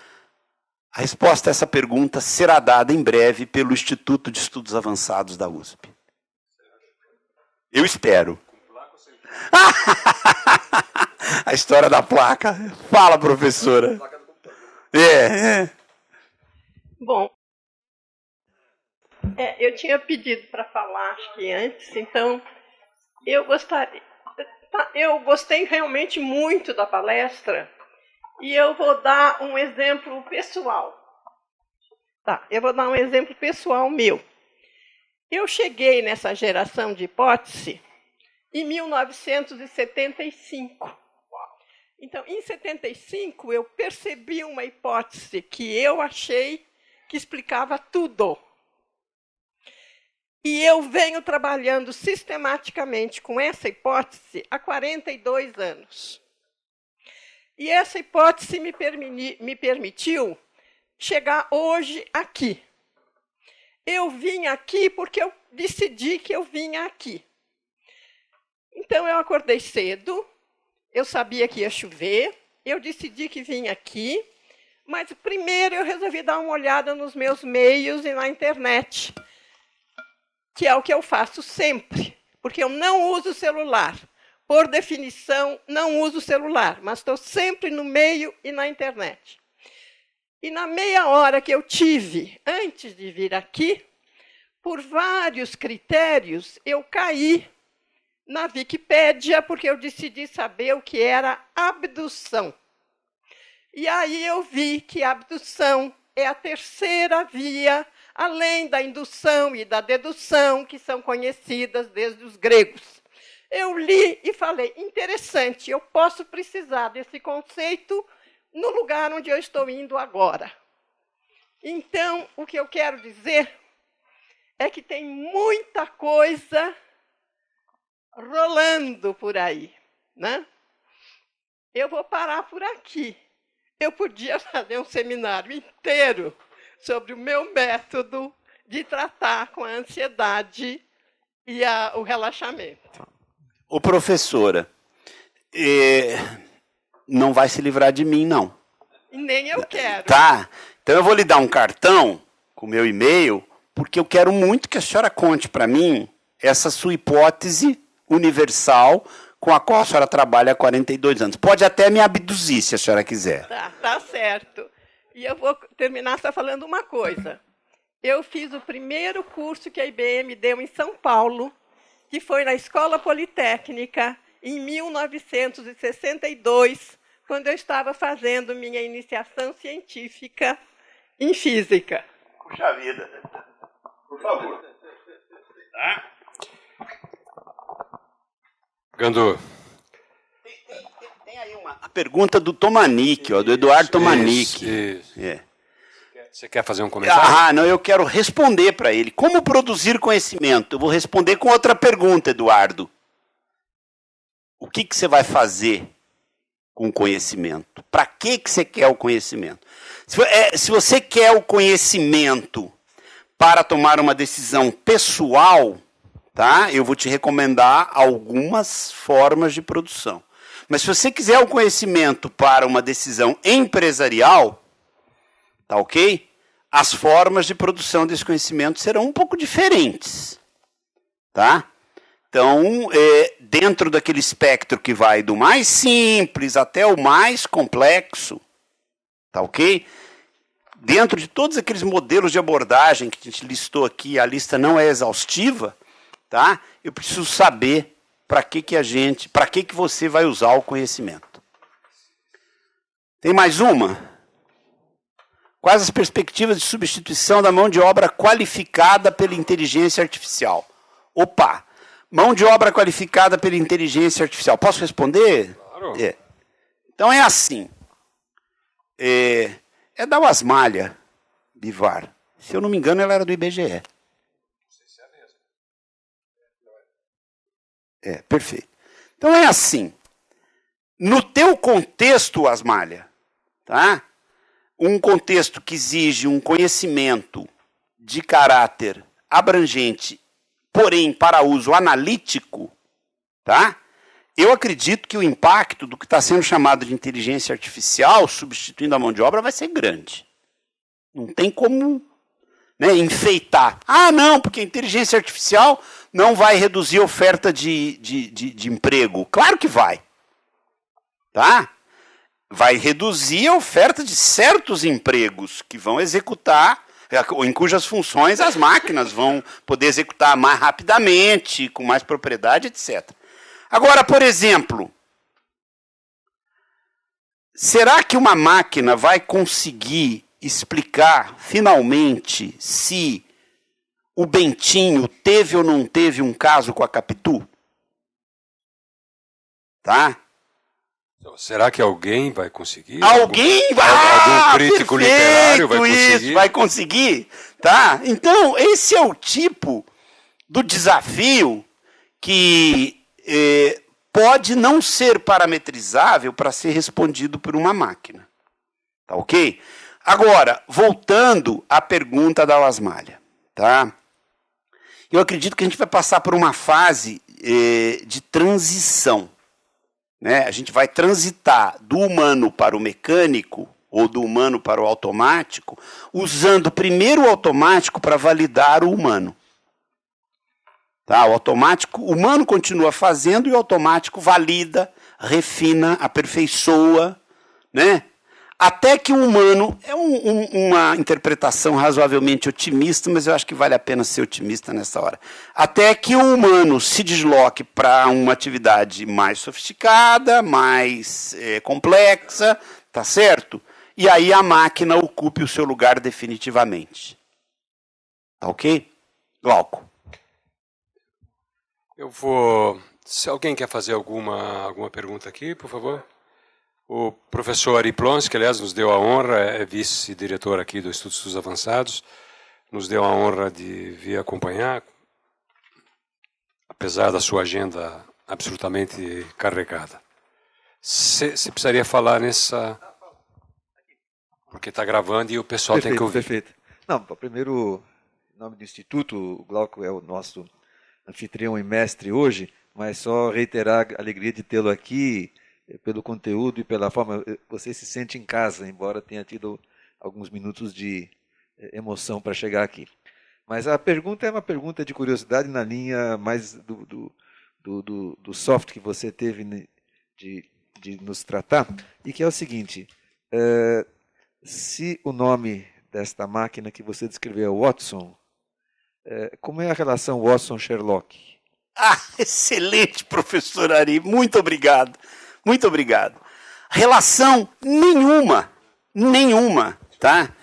A resposta a essa pergunta será dada em breve pelo Instituto de Estudos Avançados da USP. Eu espero. A história da placa. Fala, professora. Bom, eu tinha pedido para falar, acho que antes, então eu gostei realmente muito da palestra e eu vou dar um exemplo pessoal. Eu vou dar um exemplo pessoal meu. Eu cheguei nessa geração de hipótese em 1975. Então, em 75, eu percebi uma hipótese que eu achei que explicava tudo. E eu venho trabalhando sistematicamente com essa hipótese há 42 anos. E essa hipótese me permitiu chegar hoje aqui. Eu vim aqui porque eu decidi que eu vinha aqui. Então, eu acordei cedo, eu sabia que ia chover, eu decidi que vinha aqui, mas primeiro eu resolvi dar uma olhada nos meus meios e na internet, que é o que eu faço sempre, porque eu não uso celular. Por definição, não uso celular, mas estou sempre no meio e na internet. E na meia hora que eu tive, antes de vir aqui, por vários critérios, eu caí na Wikipédia, porque eu decidi saber o que era abdução. E aí eu vi que a abdução é a terceira via, além da indução e da dedução, que são conhecidas desde os gregos. Eu li e falei, interessante, eu posso precisar desse conceito no lugar onde eu estou indo agora. Então, o que eu quero dizer é que tem muita coisa rolando por aí, né? Eu vou parar por aqui. Eu podia fazer um seminário inteiro sobre o meu método de tratar com a ansiedade e o relaxamento. Ô, professora, não vai se livrar de mim, não. E nem eu quero. Tá, então eu vou lhe dar um cartão com o meu e-mail, porque eu quero muito que a senhora conte para mim essa sua hipótese universal com a qual a senhora trabalha há 42 anos. Pode até me abduzir, se a senhora quiser. Tá certo. E eu vou terminar só falando uma coisa. Eu fiz o primeiro curso que a IBM deu em São Paulo, que foi na Escola Politécnica, em 1962, quando eu estava fazendo minha iniciação científica em física. Puxa vida. Por favor. Tá? Gandô. Tem aí a pergunta do Tomanic, do Eduardo Tomanic. Isso. Você quer fazer um comentário? Não, eu quero responder para ele. Como produzir conhecimento? Eu vou responder com outra pergunta, Eduardo. O que você vai fazer com o conhecimento? Para que você quer o conhecimento? Se você quer o conhecimento para tomar uma decisão pessoal, tá? Eu vou te recomendar algumas formas de produção. Mas se você quiser o conhecimento para uma decisão empresarial, tá ok? As formas de produção desse conhecimento serão um pouco diferentes, tá? Então, dentro daquele espectro que vai do mais simples até o mais complexo, tá ok? Dentro de todos aqueles modelos de abordagem que a gente listou aqui, a lista não é exaustiva, tá? Eu preciso saber para que você vai usar o conhecimento. Tem mais uma? Quais as perspectivas de substituição da mão de obra qualificada pela inteligência artificial? Opa! Mão de obra qualificada pela inteligência artificial. Posso responder? Claro. Então é assim. É da Wasmalha Bivar. Se eu não me engano, ela era do IBGE. Não sei se é mesmo. Perfeito. Então é assim. No teu contexto, Wasmalha, tá? Um contexto que exige um conhecimento de caráter abrangente, porém para uso analítico, tá? Eu acredito que o impacto do que está sendo chamado de inteligência artificial, substituindo a mão de obra, vai ser grande. Não tem como, né, enfeitar. Ah, não, porque a inteligência artificial não vai reduzir a oferta de emprego. Claro que vai. Tá? Vai reduzir a oferta de certos empregos que vão executar, em cujas funções as máquinas vão poder executar mais rapidamente, com mais propriedade, etc. Agora, por exemplo, será que uma máquina vai conseguir explicar, finalmente, se o Bentinho teve ou não teve um caso com a Capitu? Tá? Será que alguém vai conseguir? Alguém vai? Algum crítico literário vai conseguir? Isso, vai conseguir, tá? Então, esse é o tipo do desafio que pode não ser parametrizável para ser respondido por uma máquina. Tá ok? Agora, voltando à pergunta da Wasmalha, tá? Eu acredito que a gente vai passar por uma fase de transição. Né? A gente vai transitar do humano para o mecânico, ou do humano para o automático, usando primeiro o automático para validar o humano. Tá? O automático, o humano continua fazendo e o automático valida, refina, aperfeiçoa, né? Até que o humano, é uma interpretação razoavelmente otimista, mas eu acho que vale a pena ser otimista nessa hora. Até que o humano se desloque para uma atividade mais sofisticada, mais complexa, tá certo? E aí a máquina ocupe o seu lugar definitivamente. Tá ok? Glauco. Eu vou... Se alguém quer fazer alguma pergunta aqui, por favor. O professor Ari Plons, que aliás nos deu a honra, é vice-diretor aqui do Instituto de Estudos Avançados, nos deu a honra de vir acompanhar, apesar da sua agenda absolutamente carregada. Você precisaria falar nessa... Porque está gravando e o pessoal tem que ouvir. Perfeito. Não, primeiro, em nome do Instituto, o Glauco é o nosso anfitrião e mestre hoje, mas só reiterar a alegria de tê-lo aqui, pelo conteúdo e pela forma, você se sente em casa, embora tenha tido alguns minutos de emoção para chegar aqui. Mas a pergunta é uma pergunta de curiosidade na linha mais do soft que você teve de nos tratar, e que é o seguinte, se o nome desta máquina que você descreveu é Watson, como é a relação Watson-Sherlock? Ah, excelente, professor Ari, muito obrigado. Muito obrigado. Relação nenhuma, tá?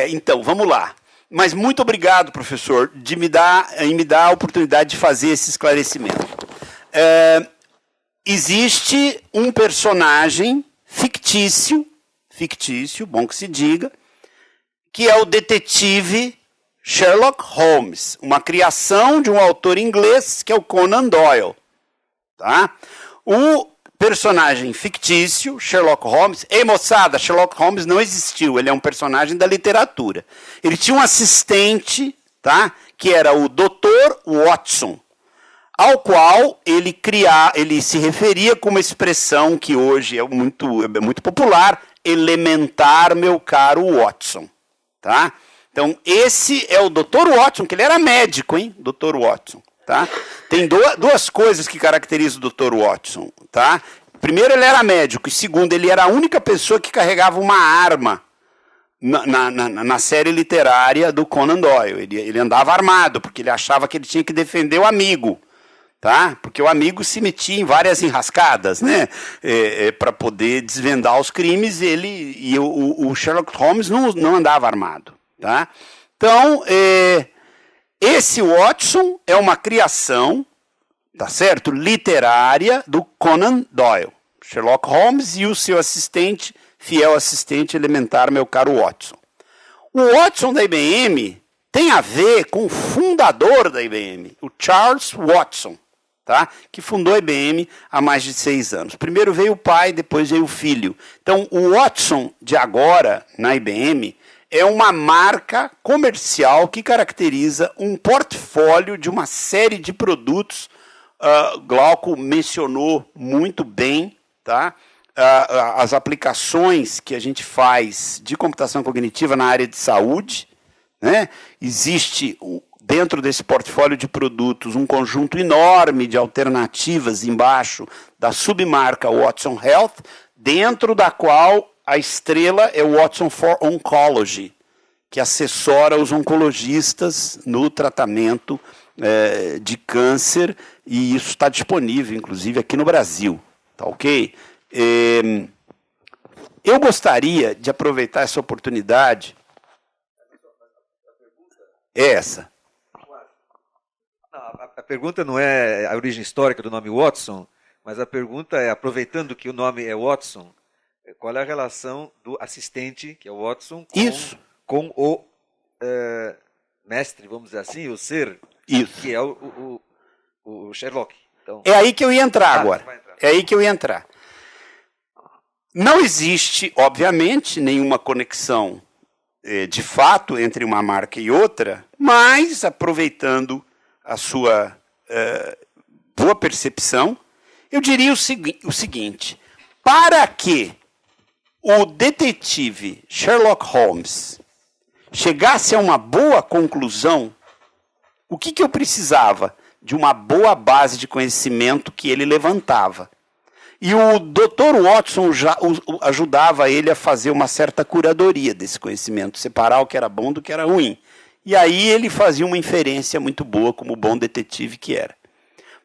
Então, vamos lá. Mas muito obrigado, professor, de me dar a oportunidade de fazer esse esclarecimento. Existe um personagem fictício, bom que se diga, que é o detetive Sherlock Holmes, uma criação de um autor inglês que é o Conan Doyle, tá? O personagem fictício, Sherlock Holmes... Ei, moçada, Sherlock Holmes não existiu, ele é um personagem da literatura. Ele tinha um assistente, tá, que era o Dr. Watson, ao qual ele se referia com uma expressão que hoje é muito popular, elementar, meu caro Watson. Tá? Então, esse é o Dr. Watson, que ele era médico, hein? Dr. Watson. Tá? Tem duas coisas que caracterizam o Dr. Watson. Tá? Primeiro, ele era médico, e segundo, ele era a única pessoa que carregava uma arma na série literária do Conan Doyle. Ele andava armado, porque ele achava que ele tinha que defender o amigo. Tá? Porque o amigo se metia em várias enrascadas, né? Para poder desvendar os crimes, o Sherlock Holmes não andava armado. Tá? Então, esse Watson é uma criação, tá certo? Literária do Conan Doyle. Sherlock Holmes e o seu assistente, fiel assistente elementar, meu caro Watson. O Watson da IBM tem a ver com o fundador da IBM, o Charles Watson. Tá? Que fundou a IBM há mais de 6 anos. Primeiro veio o pai, depois veio o filho. Então, o Watson de agora, na IBM, é uma marca comercial que caracteriza um portfólio de uma série de produtos. Glauco mencionou muito bem, tá? As aplicações que a gente faz de computação cognitiva na área de saúde. Né? Existe dentro desse portfólio de produtos, um conjunto enorme de alternativas embaixo da submarca Watson Health, dentro da qual a estrela é o Watson for Oncology, que assessora os oncologistas no tratamento de câncer, e isso está disponível, inclusive, aqui no Brasil. Tá ok? Eu gostaria de aproveitar essa oportunidade. Essa. A pergunta não é a origem histórica do nome Watson, mas a pergunta é, aproveitando que o nome é Watson, qual é a relação do assistente, que é o Watson, com o mestre, vamos dizer assim, o ser, que é o Sherlock. Então, é aí que eu ia entrar agora. É aí que eu ia entrar. Não existe, obviamente, nenhuma conexão de fato entre uma marca e outra, mas aproveitando a sua boa percepção, eu diria o seguinte: para que o detetive Sherlock Holmes chegasse a uma boa conclusão, o que eu precisava? De uma boa base de conhecimento que ele levantava. E o Dr. Watson já ajudava ele a fazer uma certa curadoria desse conhecimento, separar o que era bom do que era ruim. E aí ele fazia uma inferência muito boa, como bom detetive que era.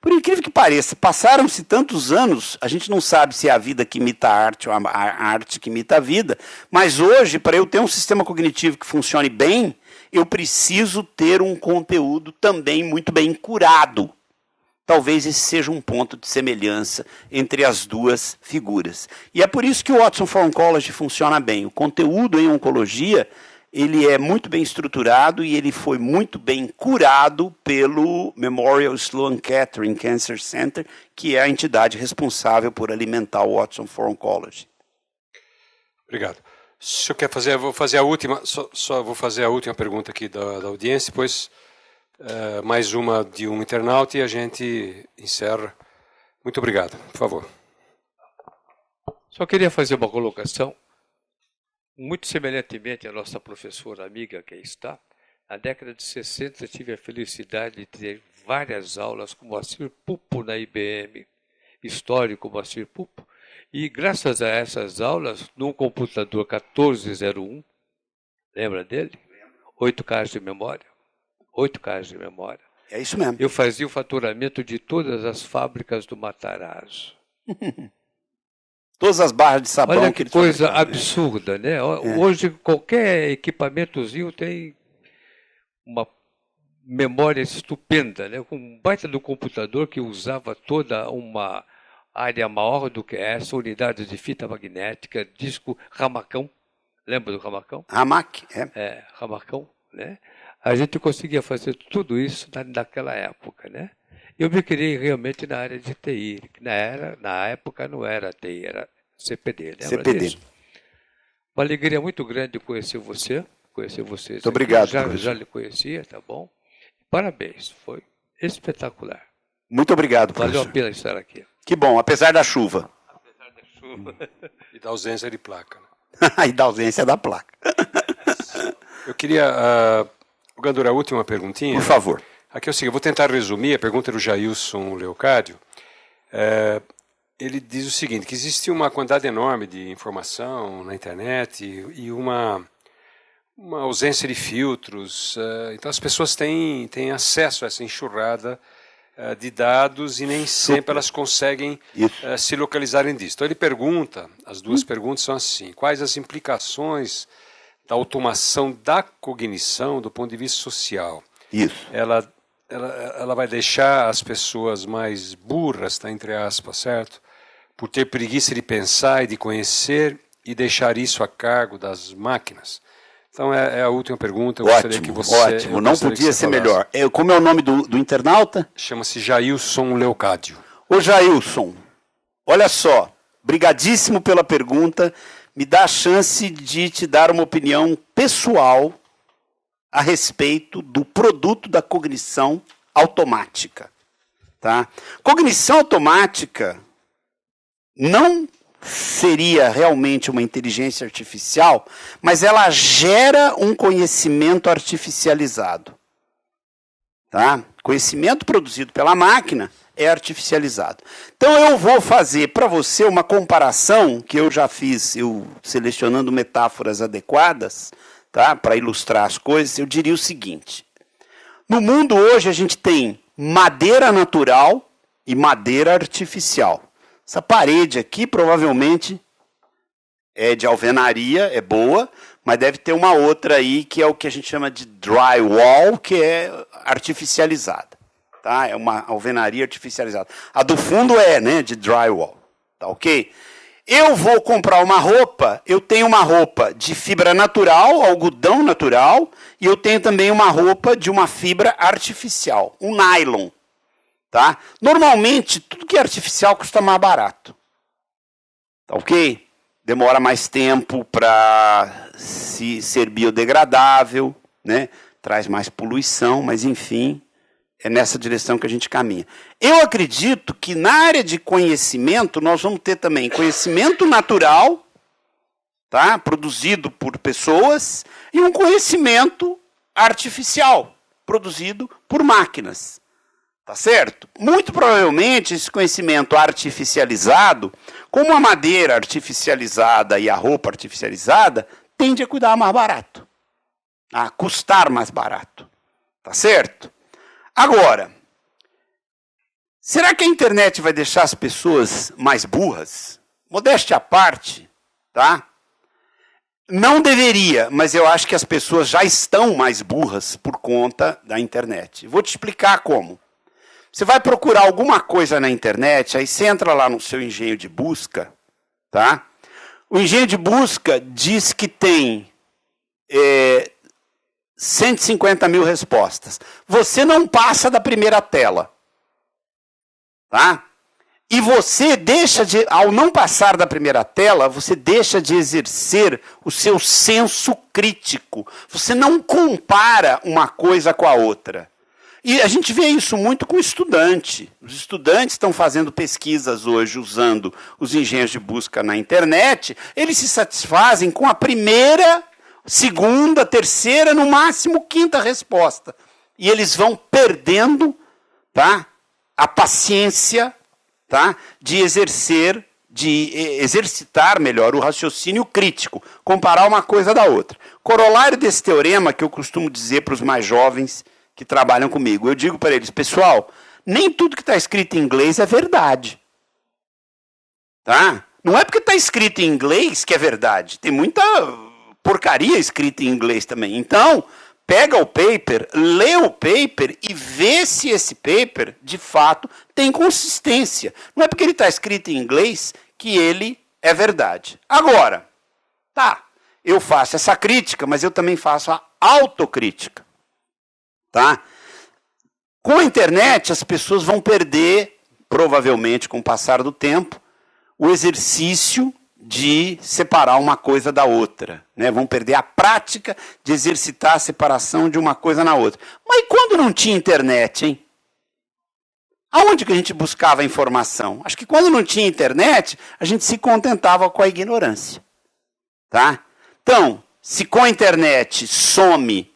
Por incrível que pareça, passaram-se tantos anos, a gente não sabe se é a vida que imita a arte ou a arte que imita a vida, mas hoje, para eu ter um sistema cognitivo que funcione bem, eu preciso ter um conteúdo também muito bem curado. Talvez esse seja um ponto de semelhança entre as duas figuras. E é por isso que o Watson for Oncology funciona bem. O conteúdo em oncologia, ele é muito bem estruturado e ele foi muito bem curado pelo Memorial Sloan Kettering Cancer Center, que é a entidade responsável por alimentar o Watson for Oncology. Obrigado. O senhor quer fazer? Vou fazer a última. Só vou fazer a última pergunta aqui da audiência, depois mais uma de um internauta e a gente encerra. Muito obrigado. Por favor. Só queria fazer uma colocação. Muito semelhantemente à nossa professora amiga que aí está, na década de 60 tive a felicidade de ter várias aulas com Moacir Pupo na IBM, histórico Moacir Pupo, e graças a essas aulas, num computador 1401, lembra dele? 8K de memória. 8K de memória. É isso mesmo. Eu fazia o faturamento de todas as fábricas do Matarazzo. Todas as barras de sabão. Olha que coisa absurda, né? Hoje qualquer equipamentozinho tem uma memória estupenda, né? Com um baita do computador que usava toda uma área maior do que essa, unidades de fita magnética, disco ramacão. Lembra do ramacão? Ramac, ramacão, né? A gente conseguia fazer tudo isso naquela época, né? Eu me criei realmente na área de TI, que na época não era TI, era CPD. Lembra CPD. disso? Uma alegria muito grande conhecer você. Muito obrigado. Já lhe conhecia, tá bom? Parabéns, foi espetacular. Muito obrigado, professor. Valeu a pena estar aqui. Que bom, apesar da chuva. Apesar da chuva. E da ausência de placa. E da ausência da placa. Eu queria, Gandura, a última perguntinha. Por favor. Aqui é o seguinte, eu vou tentar resumir, a pergunta do Jailson Leocádio. Ele diz o seguinte, que existe uma quantidade enorme de informação na internet e uma ausência de filtros. Então as pessoas têm acesso a essa enxurrada de dados e nem sempre elas conseguem se localizarem disso. Então ele pergunta, as duas perguntas são assim, quais as implicações da automação da cognição do ponto de vista social? Isso. Ela vai deixar as pessoas mais burras, tá, entre aspas, certo? Por ter preguiça de pensar e de conhecer e deixar isso a cargo das máquinas. Então é a última pergunta. Eu gostaria que você, ótimo, não podia ser melhor. Como é o nome do internauta? Chama-se Jailson Leocádio. Ô Jailson, olha só, brigadíssimo pela pergunta, me dá a chance de te dar uma opinião pessoal a respeito do produto da cognição automática. Tá? Cognição automática não seria realmente uma inteligência artificial, mas ela gera um conhecimento artificializado. Tá? Conhecimento produzido pela máquina é artificializado. Então eu vou fazer para você uma comparação que eu já fiz, eu selecionando metáforas adequadas, tá? Para ilustrar as coisas, eu diria o seguinte. No mundo hoje a gente tem madeira natural e madeira artificial. Essa parede aqui provavelmente é de alvenaria, é boa, mas deve ter uma outra aí que é o que a gente chama de drywall, que é artificializada. Tá? É uma alvenaria artificializada. A do fundo é, né, de drywall. Tá ok? Eu vou comprar uma roupa, eu tenho uma roupa de fibra natural, algodão natural, e eu tenho também uma roupa de uma fibra artificial, um nylon. Tá? Normalmente, tudo que é artificial custa mais barato. Tá ok? Demora mais tempo para ser biodegradável, né? Traz mais poluição, mas enfim, é nessa direção que a gente caminha. Eu acredito que na área de conhecimento, nós vamos ter também conhecimento natural, tá? Produzido por pessoas, e um conhecimento artificial, produzido por máquinas. Tá certo? Muito provavelmente esse conhecimento artificializado, como a madeira artificializada e a roupa artificializada, tende a cuidar mais barato, a custar mais barato. Tá certo? Agora, será que a internet vai deixar as pessoas mais burras? Modéstia à parte, tá? Não deveria, mas eu acho que as pessoas já estão mais burras por conta da internet. Vou te explicar como. Você vai procurar alguma coisa na internet, aí você entra lá no seu engenho de busca, tá? O engenho de busca diz que tem 150 mil respostas. Você não passa da primeira tela, tá? E você ao não passar da primeira tela, você deixa de exercer o seu senso crítico. Você não compara uma coisa com a outra. E a gente vê isso muito com o estudante. Os estudantes estão fazendo pesquisas hoje usando os engenhos de busca na internet, eles se satisfazem com a primeira, segunda, terceira, no máximo quinta resposta. E eles vão perdendo, tá, a paciência, tá, de exercitar melhor o raciocínio crítico, comparar uma coisa da outra. Corolário desse teorema que eu costumo dizer para os mais jovens que trabalham comigo. Eu digo para eles, pessoal, nem tudo que está escrito em inglês é verdade. Tá? Não é porque está escrito em inglês que é verdade. Tem muita porcaria escrita em inglês também. Então, pega o paper, lê o paper e vê se esse paper, de fato, tem consistência. Não é porque ele está escrito em inglês que ele é verdade. Agora, tá, eu faço essa crítica, mas eu também faço a autocrítica. Tá? Com a internet, as pessoas vão perder, provavelmente com o passar do tempo, o exercício de separar uma coisa da outra. Né? Vão perder a prática de exercitar a separação de uma coisa na outra. Mas quando não tinha internet, hein? Aonde que a gente buscava a informação? Acho que quando não tinha internet, a gente se contentava com a ignorância. Tá? Então, se com a internet some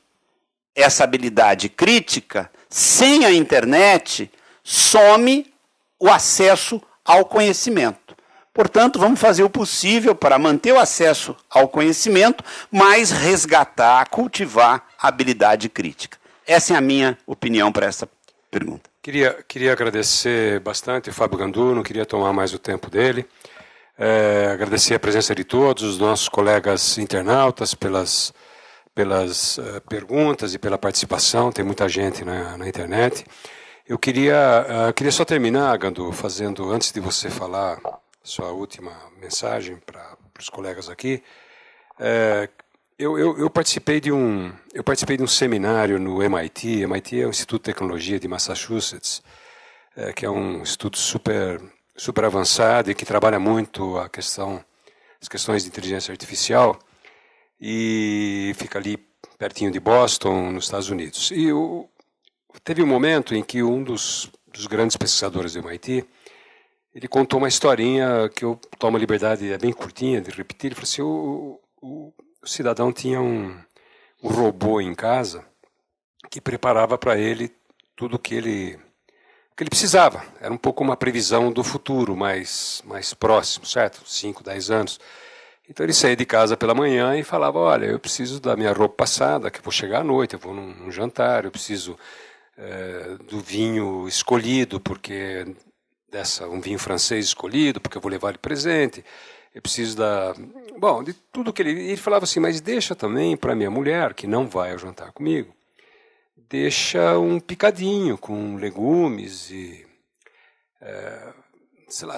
essa habilidade crítica, Sem a internet, some o acesso ao conhecimento. Portanto, vamos fazer o possível para manter o acesso ao conhecimento, mas resgatar, cultivar a habilidade crítica. Essa é a minha opinião para essa pergunta. Queria agradecer bastante o Fábio Gandur, não queria tomar mais o tempo dele. Agradecer a presença de todos, os nossos colegas internautas, pelas perguntas e pela participação. Tem muita gente na internet. Eu queria só terminar, Gandur, antes de você falar sua última mensagem para os colegas aqui. Eu participei de um seminário no MIT. MIT é o Instituto de Tecnologia de Massachusetts, que é um instituto super avançado e que trabalha muito as questões de inteligência artificial, e fica ali pertinho de Boston, nos Estados Unidos. E teve um momento em que um dos grandes pesquisadores do MIT, ele contou uma historinha que eu tomo a liberdade, é bem curtinha, de repetir. Ele falou assim, o cidadão tinha um robô em casa que preparava para ele tudo o que ele precisava. Era um pouco uma previsão do futuro, mais próximo, certo? 5, 10 anos. Então ele saía de casa pela manhã e falava, olha, eu preciso da minha roupa passada, que eu vou chegar à noite, eu vou num jantar, eu preciso do vinho escolhido, porque um vinho francês escolhido, porque eu vou levar de presente. Eu preciso de tudo que ele falava assim, mas deixa também para minha mulher, que não vai ao jantar comigo, deixa um picadinho com legumes e,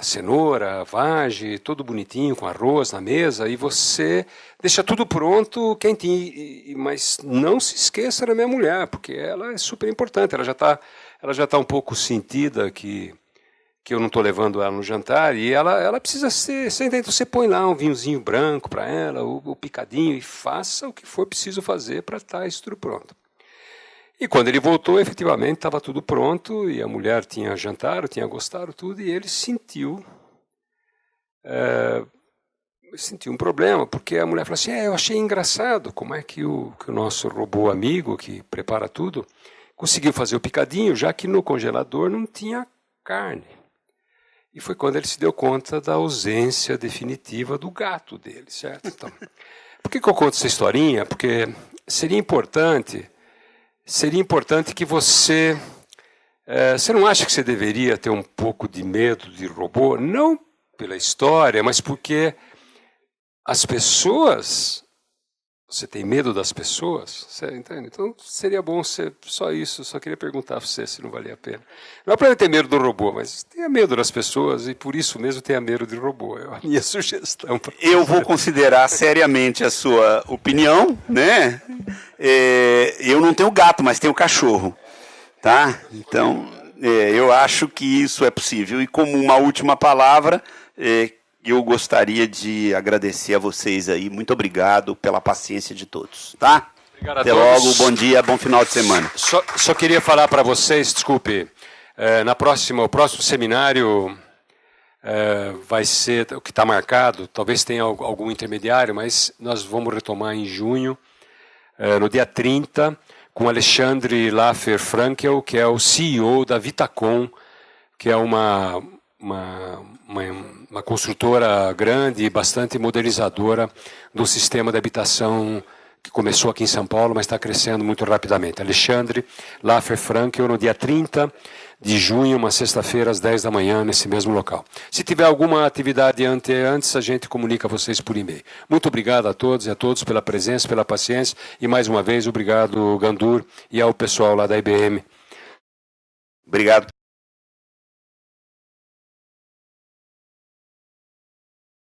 cenoura, vagem, todo bonitinho, com arroz na mesa, e você deixa tudo pronto, quentinho, mas não se esqueça da minha mulher, porque ela é super importante, ela já tá um pouco sentida que eu não estou levando ela no jantar, e ela precisa ser, então você põe lá um vinhozinho branco para ela, o picadinho, e faça o que for preciso fazer para estar isso tudo pronto. E quando ele voltou, efetivamente, estava tudo pronto, e a mulher tinha jantado, tinha gostado tudo, e ele sentiu um problema, porque a mulher falou assim, eu achei engraçado como é que o nosso robô amigo, que prepara tudo, conseguiu fazer o picadinho, já que no congelador não tinha carne. E foi quando ele se deu conta da ausência definitiva do gato dele, certo? Então, por que eu conto essa historinha? Porque seria importante que você... você não acha que você deveria ter um pouco de medo de robô? Não pela história, mas porque as pessoas... Você tem medo das pessoas? Você entende? Então seria bom ser só isso. Só queria perguntar para você se não valia a pena. Não é para ter medo do robô, mas tenha medo das pessoas e por isso mesmo tenha medo do robô. É a minha sugestão. Eu vou considerar seriamente a sua opinião, né? Eu não tenho gato, mas tenho cachorro, tá? Então eu acho que isso é possível. E como uma última palavra, eu gostaria de agradecer a vocês aí. Muito obrigado pela paciência de todos, tá? Obrigado a Até todos. logo, bom dia, bom final de semana. Só queria falar para vocês, desculpe, o próximo seminário vai ser o que está marcado, talvez tenha algum intermediário, mas nós vamos retomar em junho, no dia 30, com Alexandre Laffer-Frankel, que é o CEO da Vitacom, que é uma construtora grande e bastante modernizadora do sistema de habitação que começou aqui em São Paulo, mas está crescendo muito rapidamente. Alexandre Laffer-Frankel, no dia 30 de junho, uma sexta-feira, às 10 da manhã, nesse mesmo local. Se tiver alguma atividade antes, a gente comunica a vocês por e-mail. Muito obrigado a todos e a todos pela presença, pela paciência, e mais uma vez, obrigado, Gandur, e ao pessoal lá da IBM. Obrigado.